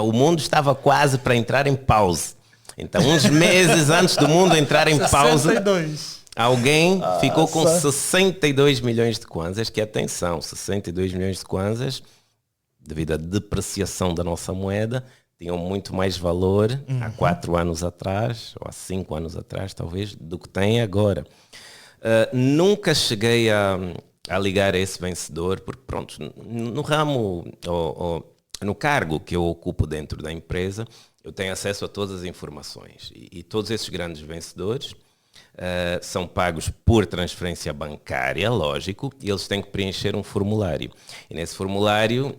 o mundo estava quase para entrar em pause. Então, uns meses antes do mundo entrar em pause, 62. alguém ficou com 62 milhões de kwanzas, que atenção, 62 milhões de kwanzas, devido à depreciação da nossa moeda, tinham muito mais valor há 4 anos atrás, ou há 5 anos atrás, talvez, do que tem agora. Nunca cheguei a ligar a esse vencedor, porque, pronto, no ramo, no cargo que eu ocupo dentro da empresa, eu tenho acesso a todas as informações. E todos esses grandes vencedores são pagos por transferência bancária, lógico, e eles têm que preencher um formulário. E nesse formulário,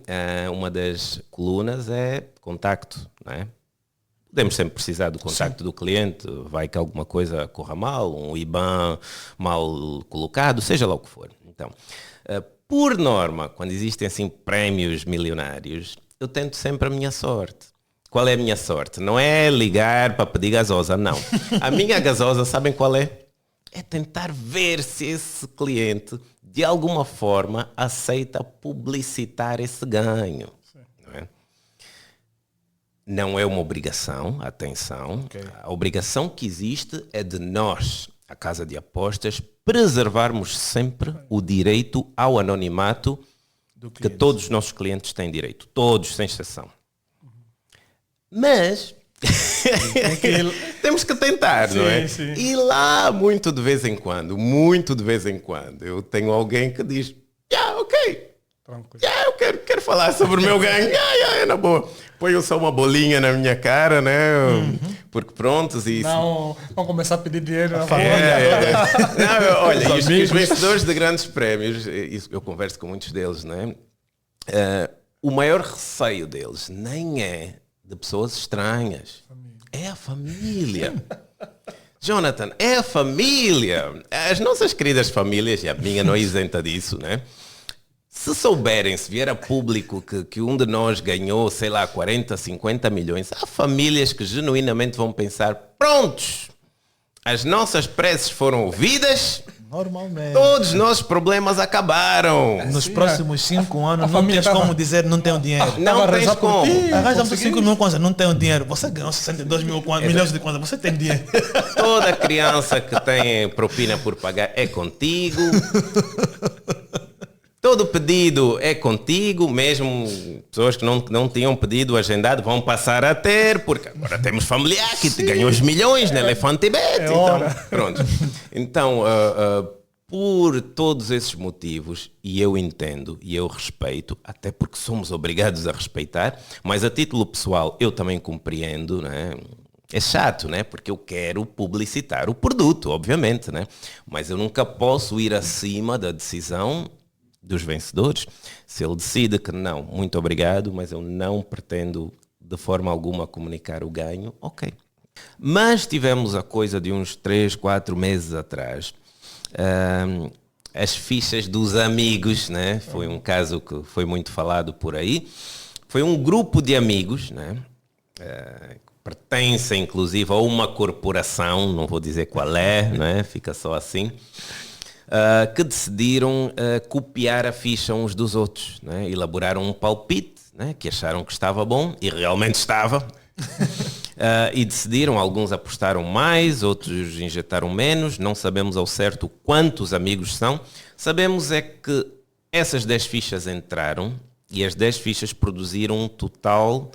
uma das colunas é contacto, não é? Podemos sempre precisar do contacto do cliente, vai que alguma coisa corra mal, um IBAN mal colocado, seja lá o que for. Então, por norma, quando existem assim prémios milionários, eu tento sempre a minha sorte. Qual é a minha sorte? Não é ligar para pedir gasosa, não. A minha gasosa, sabem qual é? É tentar ver se esse cliente, de alguma forma, aceita publicitar esse ganho. Não é? Não é uma obrigação, atenção. Okay. A obrigação que existe é de nós, a casa de apostas, preservarmos sempre o direito ao anonimato que todos os nossos clientes têm direito. Todos, sem exceção. Mas temos que tentar, não é? Sim. E lá, muito de vez em quando, eu tenho alguém que diz, ok, eu quero falar sobre o meu ganho, é na boa. Põe só uma bolinha na minha cara, né? Porque prontos e... Não, vamos começar a pedir dinheiro na Não, olha, os vencedores de grandes prémios, eu converso com muitos deles, né? O maior receio deles nem é de pessoas estranhas. É a família. Jonathan, é a família. As nossas queridas famílias, e a minha não é isenta disso, né? Se souberem, se vier a público que um de nós ganhou, sei lá, 40, 50 milhões, há famílias que genuinamente vão pensar, prontos, as nossas preces foram ouvidas, Normalmente. todos os nossos problemas acabaram. Nos próximos 5 anos não família tens como dizer não tenho dinheiro. Não Tava a tens rezar por como. ti. Arranja-me Consegui. 5 mil contas, não tenho dinheiro. Você ganhou 62 mil milhões de contas, você tem dinheiro. Toda criança que tem propina por pagar é contigo. Todo pedido é contigo, mesmo pessoas que não tinham pedido agendado vão passar a ter, porque agora temos familiar que te ganhou os milhões no Elefante Bet. Então, hora. pronto. Então, por todos esses motivos, e eu entendo e eu respeito, até porque somos obrigados a respeitar, mas a título pessoal eu também compreendo, né? É chato, né? Porque eu quero publicitar o produto, obviamente, né? Mas eu nunca posso ir acima da decisão dos vencedores. Se ele decide que não, muito obrigado, mas eu não pretendo de forma alguma comunicar o ganho, ok. Mas tivemos a coisa de uns 3, 4 meses atrás, as fichas dos amigos, né? Foi um caso que foi muito falado por aí. Foi um grupo de amigos, né? Pertencem inclusive a uma corporação, não vou dizer qual é, né? Fica só assim. Que decidiram copiar a ficha uns dos outros, né? Elaboraram um palpite, né? Que acharam que estava bom e realmente estava. E decidiram, alguns apostaram mais, outros injetaram menos, não sabemos ao certo quantos amigos são. Sabemos é que essas 10 fichas entraram e as 10 fichas produziram um total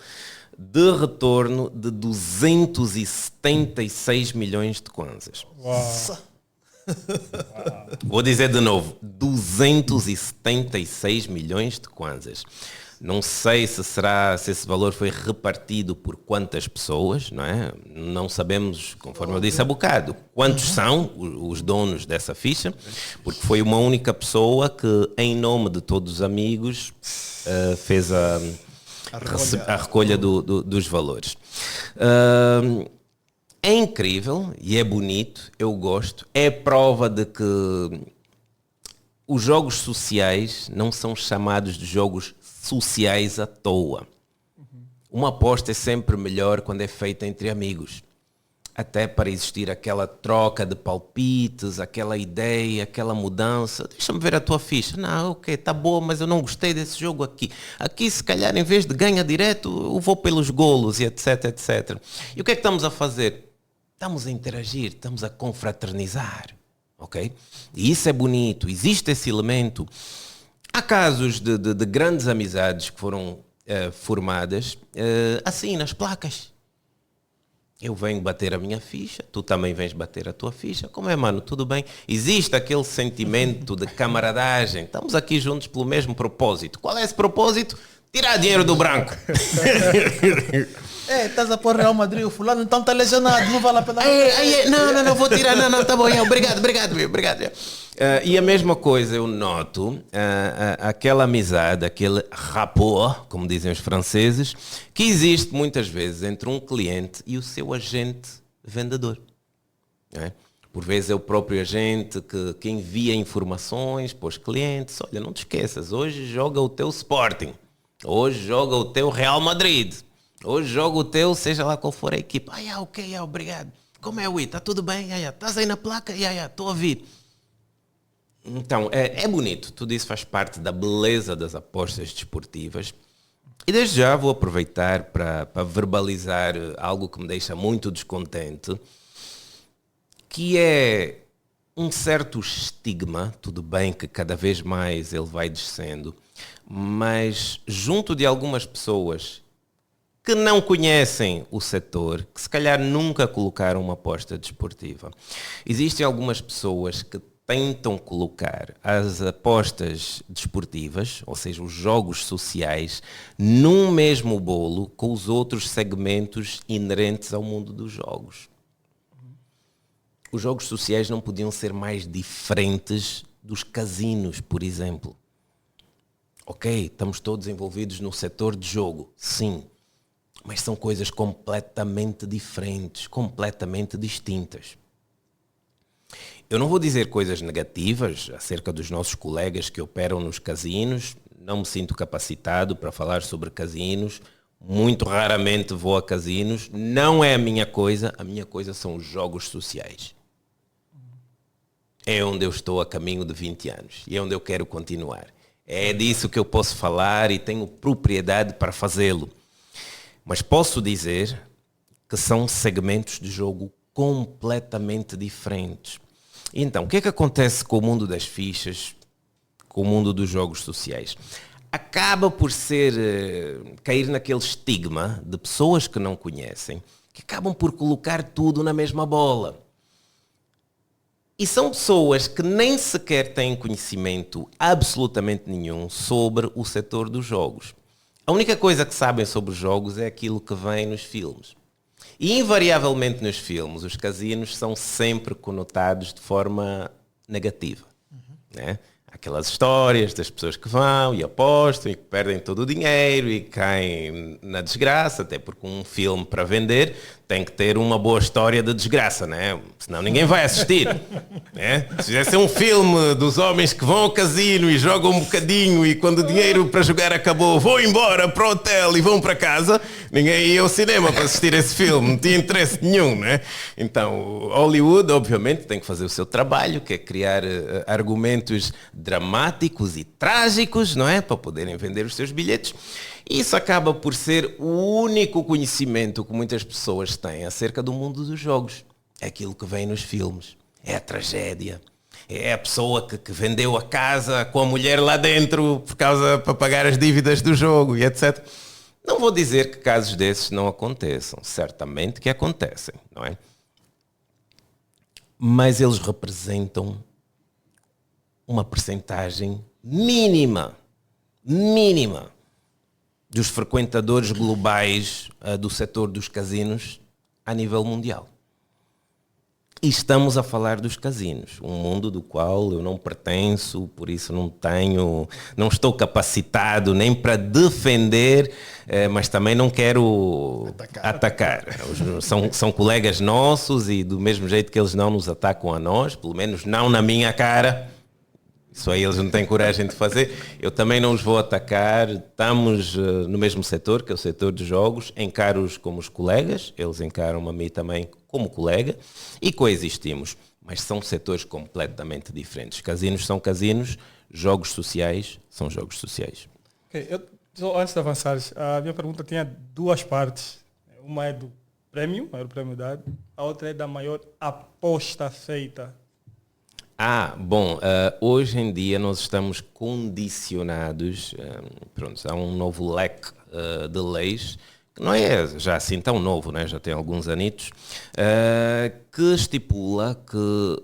de retorno de 276 milhões de kwanzas. Uau. Vou dizer de novo, 276 milhões de kwanzas. Não sei se esse valor foi repartido por quantas pessoas, não é? Não sabemos, conforme eu disse há bocado, quantos são os donos dessa ficha, porque foi uma única pessoa que, em nome de todos os amigos, fez a recolha dos valores. É incrível e é bonito, eu gosto. É prova de que os jogos sociais não são chamados de jogos sociais à toa. Uma aposta é sempre melhor quando é feita entre amigos. Até para existir aquela troca de palpites, aquela ideia, aquela mudança. Deixa-me ver a tua ficha. Não, ok, tá boa, mas eu não gostei desse jogo aqui. Aqui, se calhar, em vez de ganha direto, eu vou pelos golos e etc, etc. E o que é que estamos a fazer? Estamos a interagir, estamos a confraternizar, ok? E isso é bonito, existe esse elemento. Há casos de grandes amizades que foram formadas assim, nas placas. Eu venho bater a minha ficha, tu também vens bater a tua ficha. Como é, mano? Tudo bem? Existe aquele sentimento de camaradagem. Estamos aqui juntos pelo mesmo propósito. Qual é esse propósito? Tirar dinheiro do branco. Estás a pôr Real Madrid, o fulano então está lesionado, não vale a pena. Não, vou tirar, não, tá bom, obrigado. E a mesma coisa eu noto, aquela amizade, aquele rapport, como dizem os franceses, que existe muitas vezes entre um cliente e o seu agente vendedor. Não é? Por vezes é o próprio agente que envia informações para os clientes. Olha, não te esqueças, hoje joga o teu Sporting, hoje joga o teu Real Madrid, hoje joga o teu, seja lá qual for a equipe. Ok, obrigado. Como é, Ui? Está tudo bem? Estás aí na placa? Estou a ouvir. Então, é bonito. Tudo isso faz parte da beleza das apostas desportivas. E desde já vou aproveitar para verbalizar algo que me deixa muito descontente, que é um certo estigma. Tudo bem que cada vez mais ele vai descendo, mas junto de algumas pessoas que não conhecem o setor, que se calhar nunca colocaram uma aposta desportiva. Existem algumas pessoas que tentam colocar as apostas desportivas, ou seja, os jogos sociais, num mesmo bolo com os outros segmentos inerentes ao mundo dos jogos. Os jogos sociais não podiam ser mais diferentes dos casinos, por exemplo. Ok, estamos todos envolvidos no setor de jogo, sim. Mas são coisas completamente diferentes, completamente distintas. Eu não vou dizer coisas negativas acerca dos nossos colegas que operam nos casinos. Não me sinto capacitado para falar sobre casinos. Muito raramente vou a casinos. Não é a minha coisa. A minha coisa são os jogos sociais. É onde eu estou a caminho de 20 anos. E é onde eu quero continuar. É disso que eu posso falar e tenho propriedade para fazê-lo. Mas posso dizer que são segmentos de jogo completamente diferentes. Então, o que é que acontece com o mundo das fichas, com o mundo dos jogos sociais? Acaba por cair naquele estigma de pessoas que não conhecem, que acabam por colocar tudo na mesma bola. E são pessoas que nem sequer têm conhecimento absolutamente nenhum sobre o setor dos jogos. A única coisa que sabem sobre os jogos é aquilo que vem nos filmes. E invariavelmente nos filmes, os casinos são sempre conotados de forma negativa. Né? Aquelas histórias das pessoas que vão e apostam e que perdem todo o dinheiro e caem na desgraça, até porque um filme para vender tem que ter uma boa história de desgraça, né? Senão ninguém vai assistir. Né? Se fizesse um filme dos homens que vão ao casino e jogam um bocadinho e quando o dinheiro para jogar acabou, vão embora para o hotel e vão para casa, ninguém ia ao cinema para assistir esse filme, não tinha interesse nenhum. Né? Então, Hollywood, obviamente, tem que fazer o seu trabalho, que é criar argumentos dramáticos e trágicos, não é? Para poderem vender os seus bilhetes. E isso acaba por ser o único conhecimento que muitas pessoas têm acerca do mundo dos jogos. É aquilo que vem nos filmes. É a tragédia. É a pessoa que vendeu a casa com a mulher lá dentro para pagar as dívidas do jogo e etc. Não vou dizer que casos desses não aconteçam. Certamente que acontecem, não é? Mas eles representam uma percentagem mínima dos frequentadores globais do setor dos casinos a nível mundial. E estamos a falar dos casinos, um mundo do qual eu não pertenço, por isso não estou capacitado nem para defender, mas também não quero atacar. São colegas nossos e do mesmo jeito que eles não nos atacam a nós, pelo menos não na minha cara, isso aí eles não têm coragem de fazer. Eu também não os vou atacar. Estamos no mesmo setor, que é o setor dos jogos. Encaro-os como os colegas. Eles encaram-me a mim também como colega. E coexistimos. Mas são setores completamente diferentes. Casinos são casinos. Jogos sociais são jogos sociais. Okay. Antes de avançar, a minha pergunta tinha duas partes. Uma é do prémio, maior prémio dado. A outra é da maior aposta feita. Bom, hoje em dia nós estamos condicionados, há um novo leque de leis, que não é já assim tão novo, né? Já tem alguns anitos, que estipula que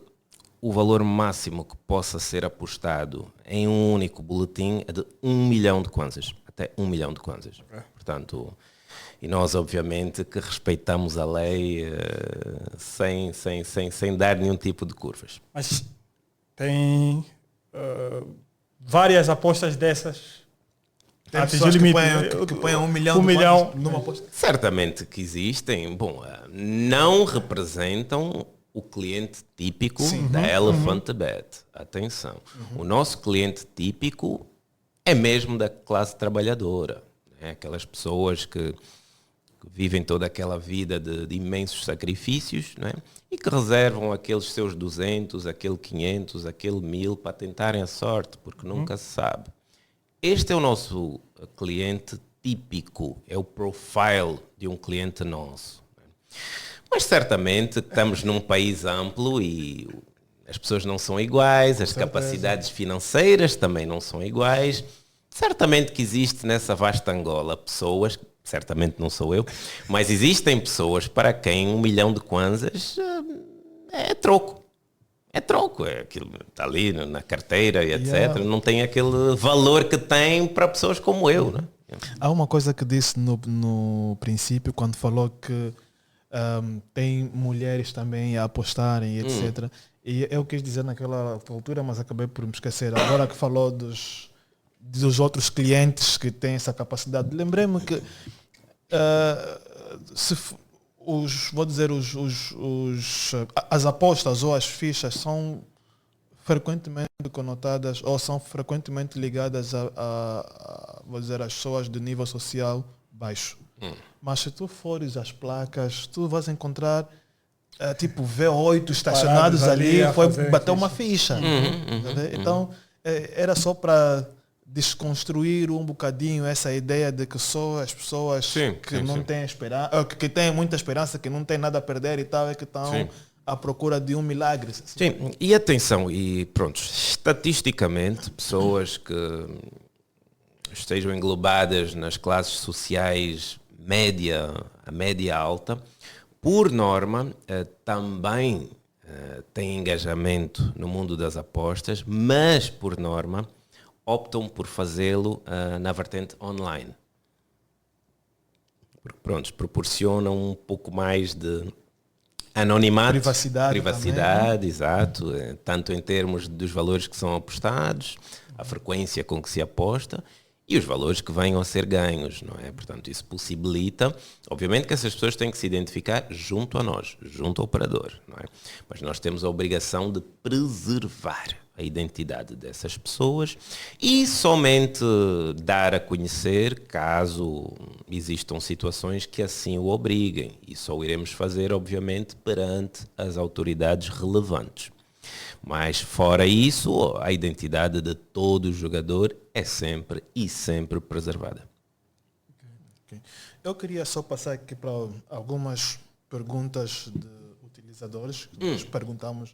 o valor máximo que possa ser apostado em um único boletim é de 1 milhão de kwanzas, até 1 milhão de kwanzas. Portanto, e nós obviamente que respeitamos a lei sem dar nenhum tipo de curvas. Mas tem várias apostas dessas. Tem pessoas que põem 1 milhão numa aposta. Certamente que existem. Bom, não representam o cliente típico da Elephant Bet. Atenção. O nosso cliente típico é mesmo da classe trabalhadora. Né? Aquelas pessoas que vivem toda aquela vida de imensos sacrifícios, não é? E que reservam aqueles seus 200, aquele 500, aquele 1000 para tentarem a sorte, porque nunca se sabe. Este é o nosso cliente típico, é o profile de um cliente nosso. Mas certamente estamos num país amplo e as pessoas não são iguais, as capacidades financeiras também não são iguais. Certamente que existe nessa vasta Angola pessoas, certamente não sou eu, mas existem pessoas para quem 1 milhão de kwanzas é troco. É troco, é aquilo está ali na carteira e etc. Não tem aquele valor que tem para pessoas como eu. Né? Há uma coisa que disse no princípio, quando falou que tem mulheres também a apostarem, etc. E eu quis dizer naquela altura, mas acabei por me esquecer. Agora que falou dos outros clientes que têm essa capacidade, lembrei-me que vou dizer, as apostas ou as fichas são frequentemente conotadas ou são frequentemente ligadas vou dizer, às pessoas de nível social baixo. Mas se tu fores às placas, tu vais encontrar tipo V8 estacionados ali, foi bater uma ficha. Então, era só para desconstruir um bocadinho essa ideia de que só as pessoas que não têm esperança, que têm muita esperança, que não têm nada a perder e tal, é que estão à procura de um milagre. Assim. Sim, e atenção, e pronto, estatisticamente, pessoas que estejam englobadas nas classes sociais a média alta, por norma, também têm engajamento no mundo das apostas, mas, por norma, optam por fazê-lo na vertente online. Porque, pronto, proporcionam um pouco mais de anonimato, privacidade, exato, tanto em termos dos valores que são apostados, a frequência com que se aposta e os valores que venham a ser ganhos, não é? Portanto, isso possibilita, obviamente que essas pessoas têm que se identificar junto a nós, junto ao operador, não é? Mas nós temos a obrigação de preservar a identidade dessas pessoas e somente dar a conhecer caso existam situações que assim o obriguem. E só o iremos fazer, obviamente, perante as autoridades relevantes. Mas fora isso, a identidade de todo jogador é sempre e sempre preservada. Okay. Eu queria só passar aqui para algumas perguntas de utilizadores que nós perguntamos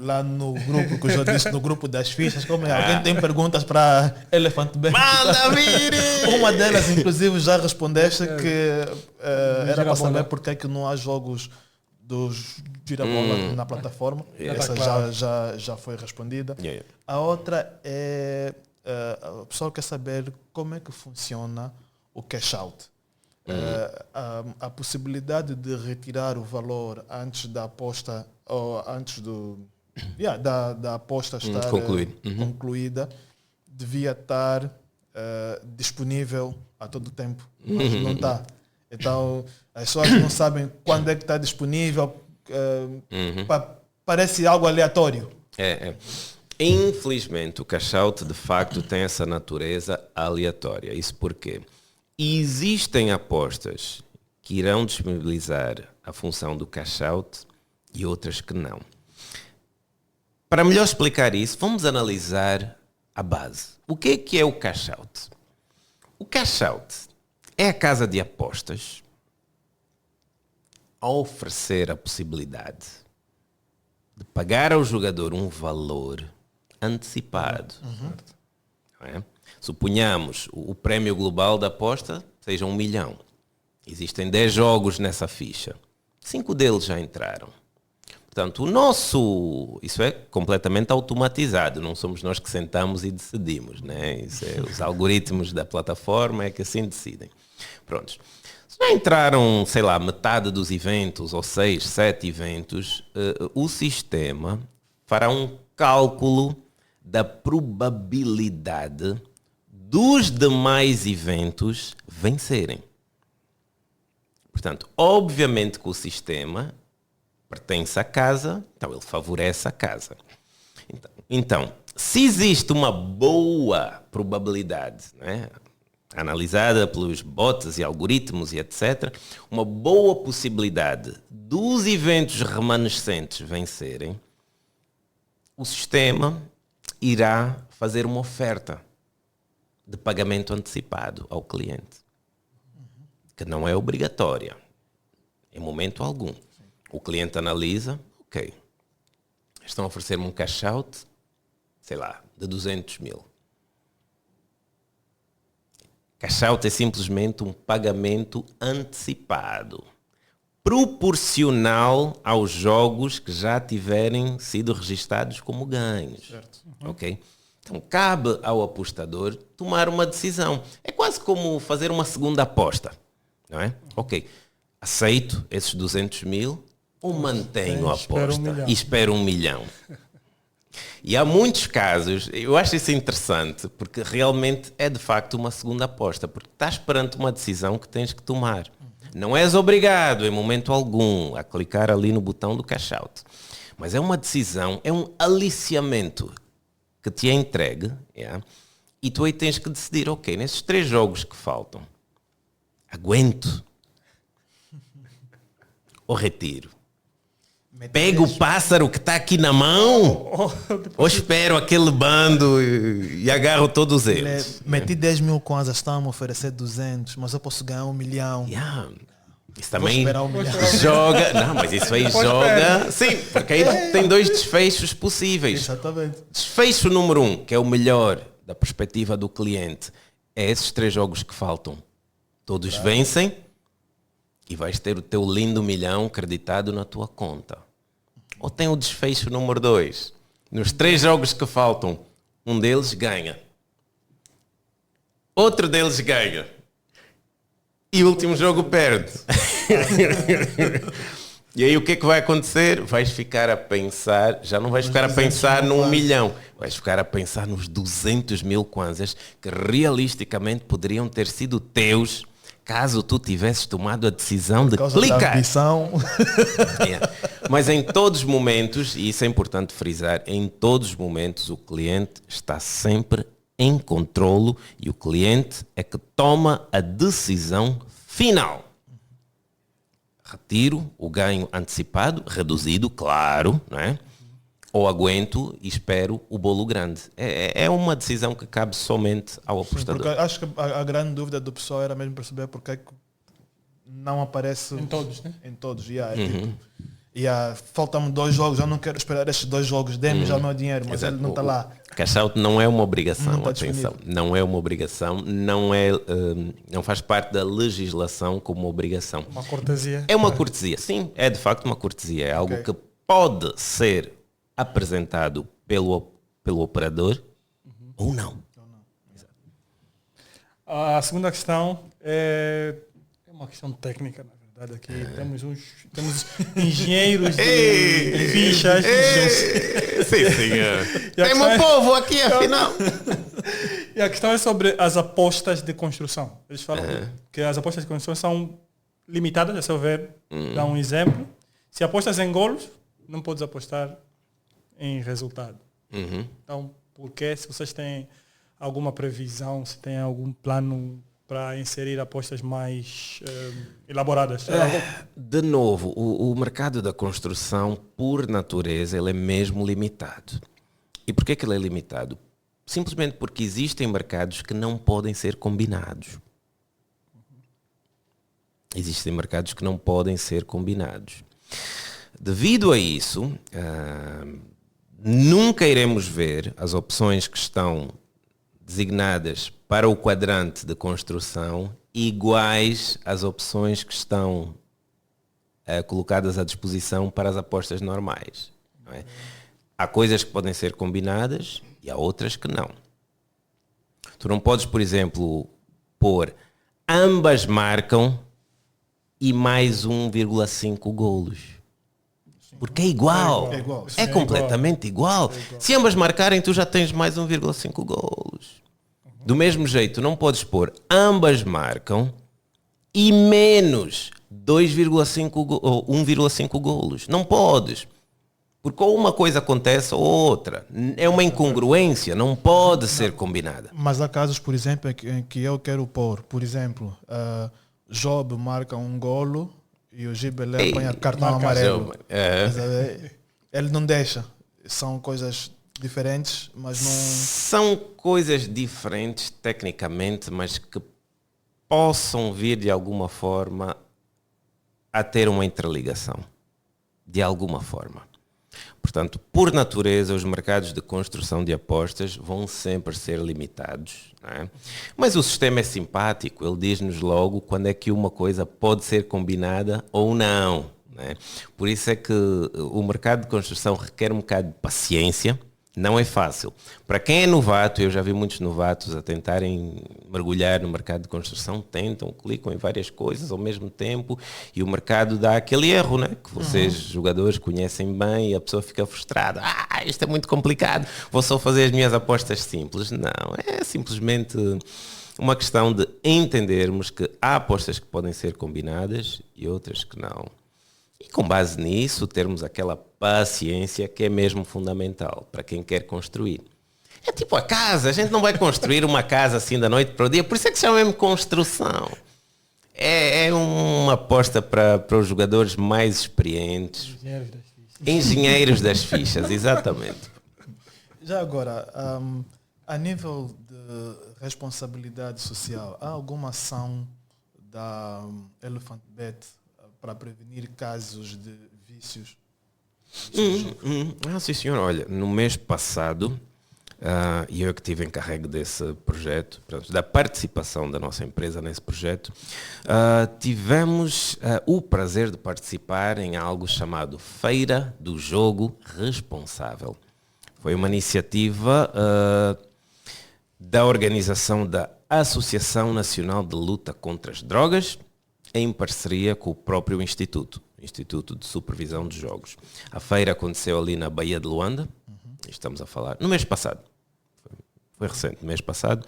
lá no grupo, que eu já disse, no grupo das fichas. Como é? Alguém tem perguntas para Elephant Bank? Manda vir! Uma delas, inclusive, já respondeste que era para saber porque é que não há jogos dos girabola na plataforma. Essa já foi respondida. A outra é o pessoal quer saber como é que funciona o cash out. A possibilidade de retirar o valor antes da aposta ou antes da aposta estar concluída devia estar disponível a todo tempo, mas não está. Então as pessoas não sabem quando é que está disponível, parece algo aleatório. Infelizmente o cash out de facto tem essa natureza aleatória. Isso porque existem apostas que irão disponibilizar a função do cash out e outras que não. Para melhor explicar isso, vamos analisar a base. O que é o cash out? O cash out é a casa de apostas a oferecer a possibilidade de pagar ao jogador um valor antecipado. Não é? Suponhamos o prémio global da aposta seja 1 milhão. Existem 10 jogos nessa ficha. 5 deles já entraram. Portanto, isso é completamente automatizado. Não somos nós que sentamos e decidimos, né? Isso é, os algoritmos da plataforma é que assim decidem. Prontos. Se já entraram, sei lá, metade dos eventos, ou 6, 7 eventos, o sistema fará um cálculo da probabilidade dos demais eventos vencerem. Portanto, obviamente que o sistema pertence à casa, então ele favorece a casa. Então, se existe uma boa probabilidade, né, analisada pelos bots e algoritmos e etc., uma boa possibilidade dos eventos remanescentes vencerem, o sistema irá fazer uma oferta de pagamento antecipado ao cliente, que não é obrigatória, em momento algum. O cliente analisa, ok, estão a oferecer-me um cash out, sei lá, de 200 mil. Cash out é simplesmente um pagamento antecipado, proporcional aos jogos que já tiverem sido registados como ganhos. Ok? Então, cabe ao apostador tomar uma decisão. É quase como fazer uma segunda aposta. Não é? Ok, aceito esses 200 mil ou mantenho a aposta e espero 1 milhão. E há muitos casos, eu acho isso interessante, porque realmente é de facto uma segunda aposta, porque estás perante uma decisão que tens que tomar. Não és obrigado em momento algum a clicar ali no botão do cash out. Mas é uma decisão, é um aliciamento que te é entregue, yeah? E tu aí tens que decidir, ok, nesses 3 jogos que faltam, aguento ou retiro? Pego o pássaro que está aqui na mão ou espero aquele bando e agarro todos eles? Meti 10 mil kwanzas, estão a me oferecer 200, mas eu posso ganhar 1 milhão. Yeah. Isso Vou também esperar 1 milhão. joga. Não, mas isso aí joga. Sim, porque aí tem 2 desfechos possíveis. Exatamente. Desfecho número 1, que é o melhor da perspectiva do cliente, é esses 3 jogos que faltam. Todos vencem e vais ter o teu lindo milhão creditado na tua conta. Ou tem o desfecho número 2. Nos 3 jogos que faltam, um deles ganha. Outro deles ganha. E o último jogo perde. E aí o que é que vai acontecer? Vais ficar a pensar, já não vais ficar a pensar num milhão, vais ficar a pensar nos 200 mil kwanzas que realisticamente poderiam ter sido teus caso tu tivesses tomado a decisão de clicar. Yeah. Mas em todos os momentos, e isso é importante frisar, em todos os momentos o cliente está sempre em controlo e o cliente é que toma a decisão final. Retiro o ganho antecipado, reduzido, claro, não é? Ou aguento e espero o bolo grande. É uma decisão que cabe somente ao apostador. Porque acho que a grande dúvida do pessoal era mesmo perceber porque é que não aparece Em todos, né? em todos. Faltam 2 jogos, eu não quero esperar estes 2 jogos, dê-me já o meu dinheiro, mas Exato. ele não está lá. Cash out não é uma obrigação, Não está atenção. disponível. Não é uma obrigação, não faz parte da legislação como uma obrigação. Uma cortesia. É uma cortesia, sim, é de facto uma cortesia. É algo que pode ser apresentado pelo operador ou não. A segunda questão é uma questão técnica, na verdade. Aqui temos engenheiros de fichas. Sim, senhor. E a Tem questão um é- povo aqui, afinal. E a questão é sobre as apostas de construção. Eles falam que as apostas de construção são limitadas, a seu ver. Dá um exemplo. Se apostas em golos, não podes apostar em resultado. Então, por que, se vocês têm alguma previsão, se têm algum plano para inserir apostas mais elaboradas? De novo, o mercado da construção, por natureza, ele é mesmo limitado. E por que que ele é limitado? Simplesmente porque existem mercados que não podem ser combinados. Existem mercados que não podem ser combinados. Devido a isso, nunca iremos ver as opções que estão designadas para o quadrante de construção iguais às opções que estão colocadas à disposição para as apostas normais. Não é? Há coisas que podem ser combinadas e há outras que não. Tu não podes, por exemplo, pôr ambas marcam e mais 1,5 golos. Porque é igual. É igual. É completamente igual. Se ambas marcarem, tu já tens mais 1,5 golos. Do mesmo jeito, não podes pôr ambas marcam e menos 2,5 ou 1,5 golos. Não podes. Porque ou uma coisa acontece ou outra. É uma incongruência, não pode ser combinada. Mas há casos, por exemplo, em que eu quero pôr, por exemplo, Job marca um golo e o Gibelé põe cartão amarelo. Ele não deixa. São coisas diferentes, mas não... São coisas diferentes tecnicamente, mas que possam vir de alguma forma a ter uma interligação. De alguma forma. Portanto, por natureza, os mercados de construção de apostas vão sempre ser limitados. Não é? Mas o sistema é simpático, ele diz-nos logo quando é que uma coisa pode ser combinada ou não. Não é? Por isso é que o mercado de construção requer um bocado de paciência. Não é fácil. Para quem é novato, eu já vi muitos novatos a tentarem mergulhar no mercado de construção, tentam, clicam em várias coisas ao mesmo tempo e o mercado dá aquele erro, né? Que vocês, jogadores, conhecem bem e a pessoa fica frustrada. Isto é muito complicado, vou só fazer as minhas apostas simples. Não, é simplesmente uma questão de entendermos que há apostas que podem ser combinadas e outras que não. E com base nisso, termos aquela paciência que é mesmo fundamental para quem quer construir. É tipo a casa, a gente não vai construir uma casa assim da noite para o dia, por isso é que se chama mesmo construção. É uma aposta para os jogadores mais experientes. Engenheiros das fichas, exatamente. Já agora, a nível de responsabilidade social, há alguma ação da Elephant Bet para prevenir casos de vícios? Sim, senhor. Olha, no mês passado, e eu que tive encarregue desse projeto, portanto, da participação da nossa empresa nesse projeto, tivemos o prazer de participar em algo chamado Feira do Jogo Responsável. Foi uma iniciativa da organização da Associação Nacional de Luta contra as Drogas, em parceria com o próprio Instituto de Supervisão de Jogos. A feira aconteceu ali na Baía de Luanda, estamos a falar, no mês passado, foi recente, mês passado,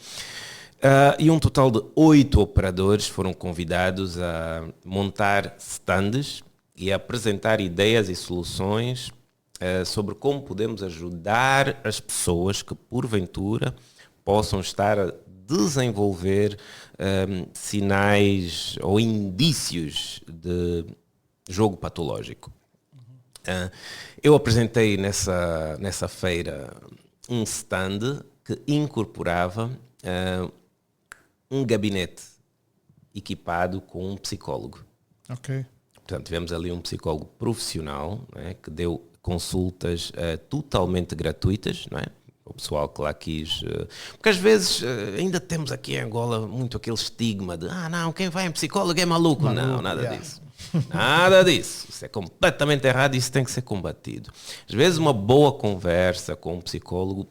e um total de 8 operadores foram convidados a montar stands e a apresentar ideias e soluções sobre como podemos ajudar as pessoas que, porventura, possam estar a desenvolver sinais ou indícios de jogo patológico. Eu apresentei nessa feira um stand que incorporava um gabinete equipado com um psicólogo. Ok. Portanto, tivemos ali um psicólogo profissional, né, que deu consultas totalmente gratuitas, não é? O pessoal que lá quis... porque às vezes ainda temos aqui em Angola muito aquele estigma de não, quem vai em psicólogo é maluco. Não, nada disso. Nada disso. Isso é completamente errado e isso tem que ser combatido. Às vezes uma boa conversa com um psicólogo,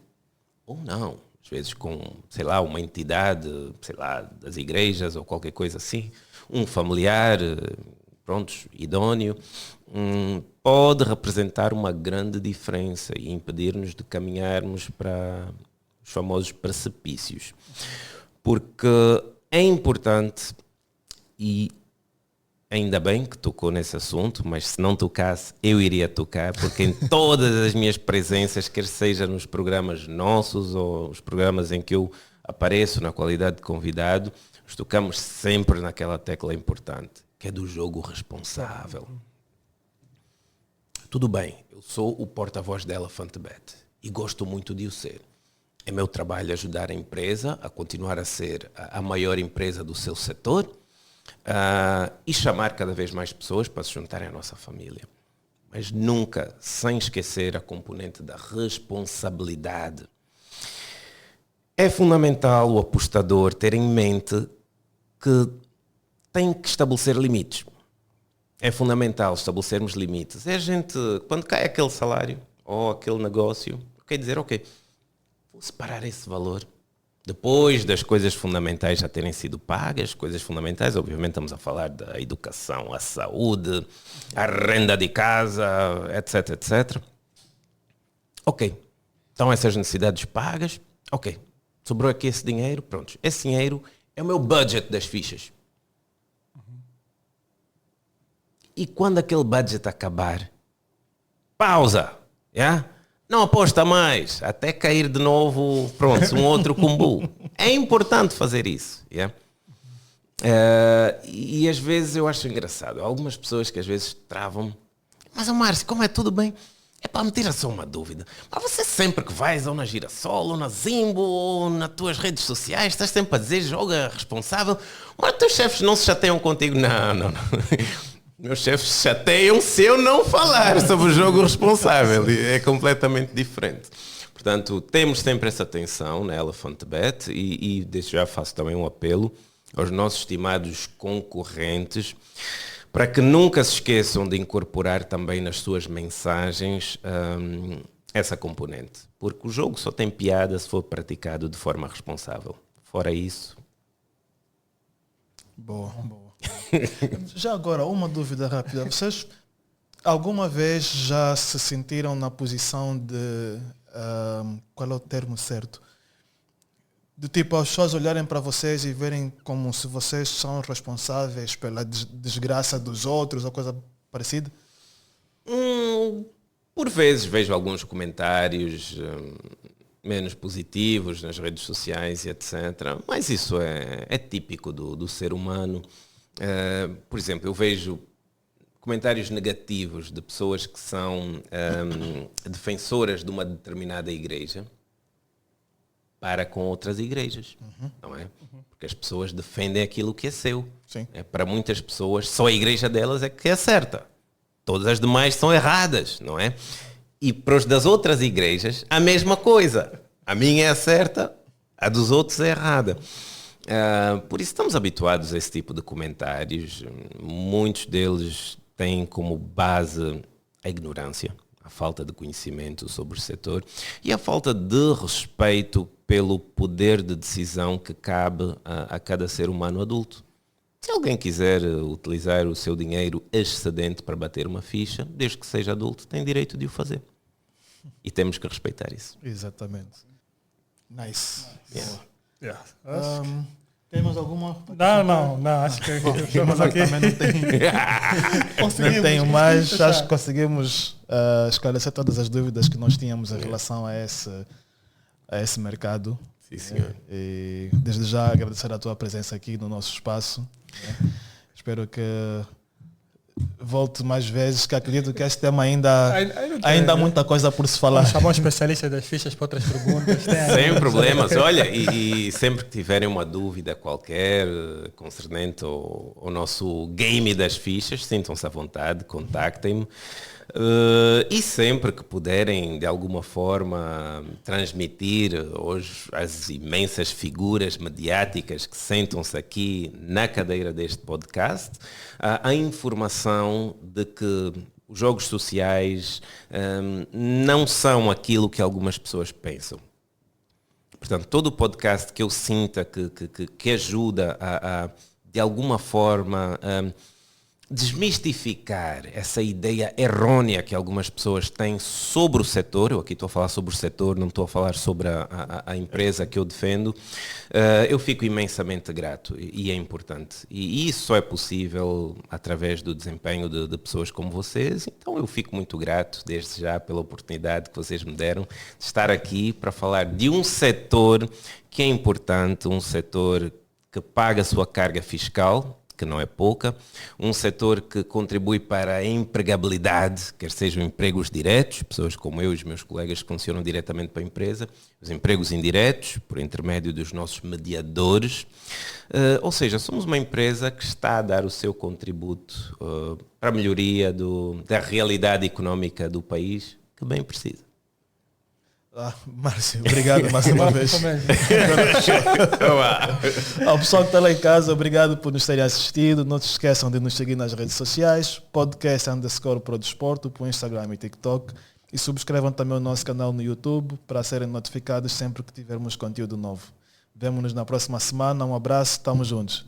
ou não, às vezes com, sei lá, uma entidade, sei lá, das igrejas ou qualquer coisa assim, um familiar, idôneo, pode representar uma grande diferença e impedir-nos de caminharmos para os famosos precipícios. Porque é importante, e ainda bem que tocou nesse assunto, mas se não tocasse, eu iria tocar, porque em todas as minhas presenças, quer seja nos programas nossos ou os programas em que eu apareço na qualidade de convidado, tocamos sempre naquela tecla importante, que é do jogo responsável. Tudo bem, eu sou o porta-voz da Elephant Bet e gosto muito de o ser. É meu trabalho ajudar a empresa a continuar a ser a maior empresa do seu setor e chamar cada vez mais pessoas para se juntarem à nossa família. Mas nunca sem esquecer a componente da responsabilidade. É fundamental o apostador ter em mente que tem que estabelecer limites. É fundamental estabelecermos limites. É a gente, quando cai aquele salário ou aquele negócio, quer dizer, ok, vou separar esse valor. Depois das coisas fundamentais já terem sido pagas, coisas fundamentais, obviamente estamos a falar da educação, a saúde, a renda de casa, etc, etc. Ok, então essas necessidades pagas, ok, sobrou aqui esse dinheiro, pronto. Esse dinheiro é o meu budget das fichas. E quando aquele budget acabar, pausa, yeah? Não aposta mais, até cair de novo, pronto, um outro combo. É importante fazer isso. Yeah? E às vezes eu acho engraçado, há algumas pessoas que às vezes travam, mas Márcio, como é tudo bem? É para me tirar só uma dúvida. Mas você sempre que vais ou na Girassol, ou na Zimbo, ou nas tuas redes sociais, estás sempre a dizer joga responsável, mas os teus chefes não se chateiam contigo? Não. Meus chefes chateiam se eu não falar sobre o jogo responsável. É completamente diferente. Portanto, temos sempre essa atenção na Elephant Bet e desde já faço também um apelo aos nossos estimados concorrentes para que nunca se esqueçam de incorporar também nas suas mensagens essa componente. Porque o jogo só tem piada se for praticado de forma responsável. Fora isso... Boa. Já agora, uma dúvida rápida. Vocês alguma vez já se sentiram na posição de... qual é o termo certo? De tipo, as pessoas olharem para vocês e verem como se vocês são responsáveis pela desgraça dos outros ou coisa parecida? Por vezes vejo alguns comentários menos positivos nas redes sociais e etc. Mas isso é típico do ser humano. Por exemplo, eu vejo comentários negativos de pessoas que são defensoras de uma determinada igreja para com outras igrejas, não é? Porque as pessoas defendem aquilo que é seu. Sim. Para muitas pessoas, só a igreja delas é que é certa. Todas as demais são erradas, não é? E para os das outras igrejas, a mesma coisa. A minha é a certa, a dos outros é errada. Por isso estamos habituados a esse tipo de comentários. Muitos deles têm como base a ignorância, a falta de conhecimento sobre o setor e a falta de respeito pelo poder de decisão que cabe a cada ser humano adulto. Se alguém quiser utilizar o seu dinheiro excedente para bater uma ficha, desde que seja adulto, tem direito de o fazer. E temos que respeitar isso. Exatamente. Nice. Yeah. Temos alguma? Não, acho que estamos aqui. Também não tenho mais. Acho que conseguimos esclarecer todas as dúvidas que nós tínhamos em relação a esse mercado. Sim, senhor. E desde já agradecer a tua presença aqui no nosso espaço. Espero que volte mais vezes, que acredito que este tema ainda há muita coisa por se falar. Vamos chamar um especialista das fichas para outras perguntas. Sem problemas. Olha, e sempre que tiverem uma dúvida qualquer concernente ao nosso game das fichas, sintam-se à vontade, contactem-me. E sempre que puderem de alguma forma transmitir hoje as imensas figuras mediáticas que sentam-se aqui na cadeira deste podcast, a informação de que os jogos sociais não são aquilo que algumas pessoas pensam. Portanto, todo o podcast que eu sinta que ajuda a de alguma forma desmistificar essa ideia errônea que algumas pessoas têm sobre o setor, eu aqui estou a falar sobre o setor, não estou a falar sobre a empresa que eu defendo, eu fico imensamente grato e é importante. E isso só é possível através do desempenho de pessoas como vocês, então eu fico muito grato desde já pela oportunidade que vocês me deram de estar aqui para falar de um setor que é importante, um setor que paga a sua carga fiscal, que não é pouca, um setor que contribui para a empregabilidade, quer sejam empregos diretos, pessoas como eu e os meus colegas que funcionam diretamente para a empresa, os empregos indiretos, por intermédio dos nossos mediadores, ou seja, somos uma empresa que está a dar o seu contributo para a melhoria da realidade económica do país, que bem precisa. Márcio, obrigado mais uma vez. Ao pessoal que está lá em casa, obrigado por nos terem assistido. Não se esqueçam de nos seguir nas redes sociais, podcast_ProDesporto, por Instagram e TikTok. E subscrevam também o nosso canal no YouTube para serem notificados sempre que tivermos conteúdo novo. Vemo-nos na próxima semana. Um abraço, estamos juntos.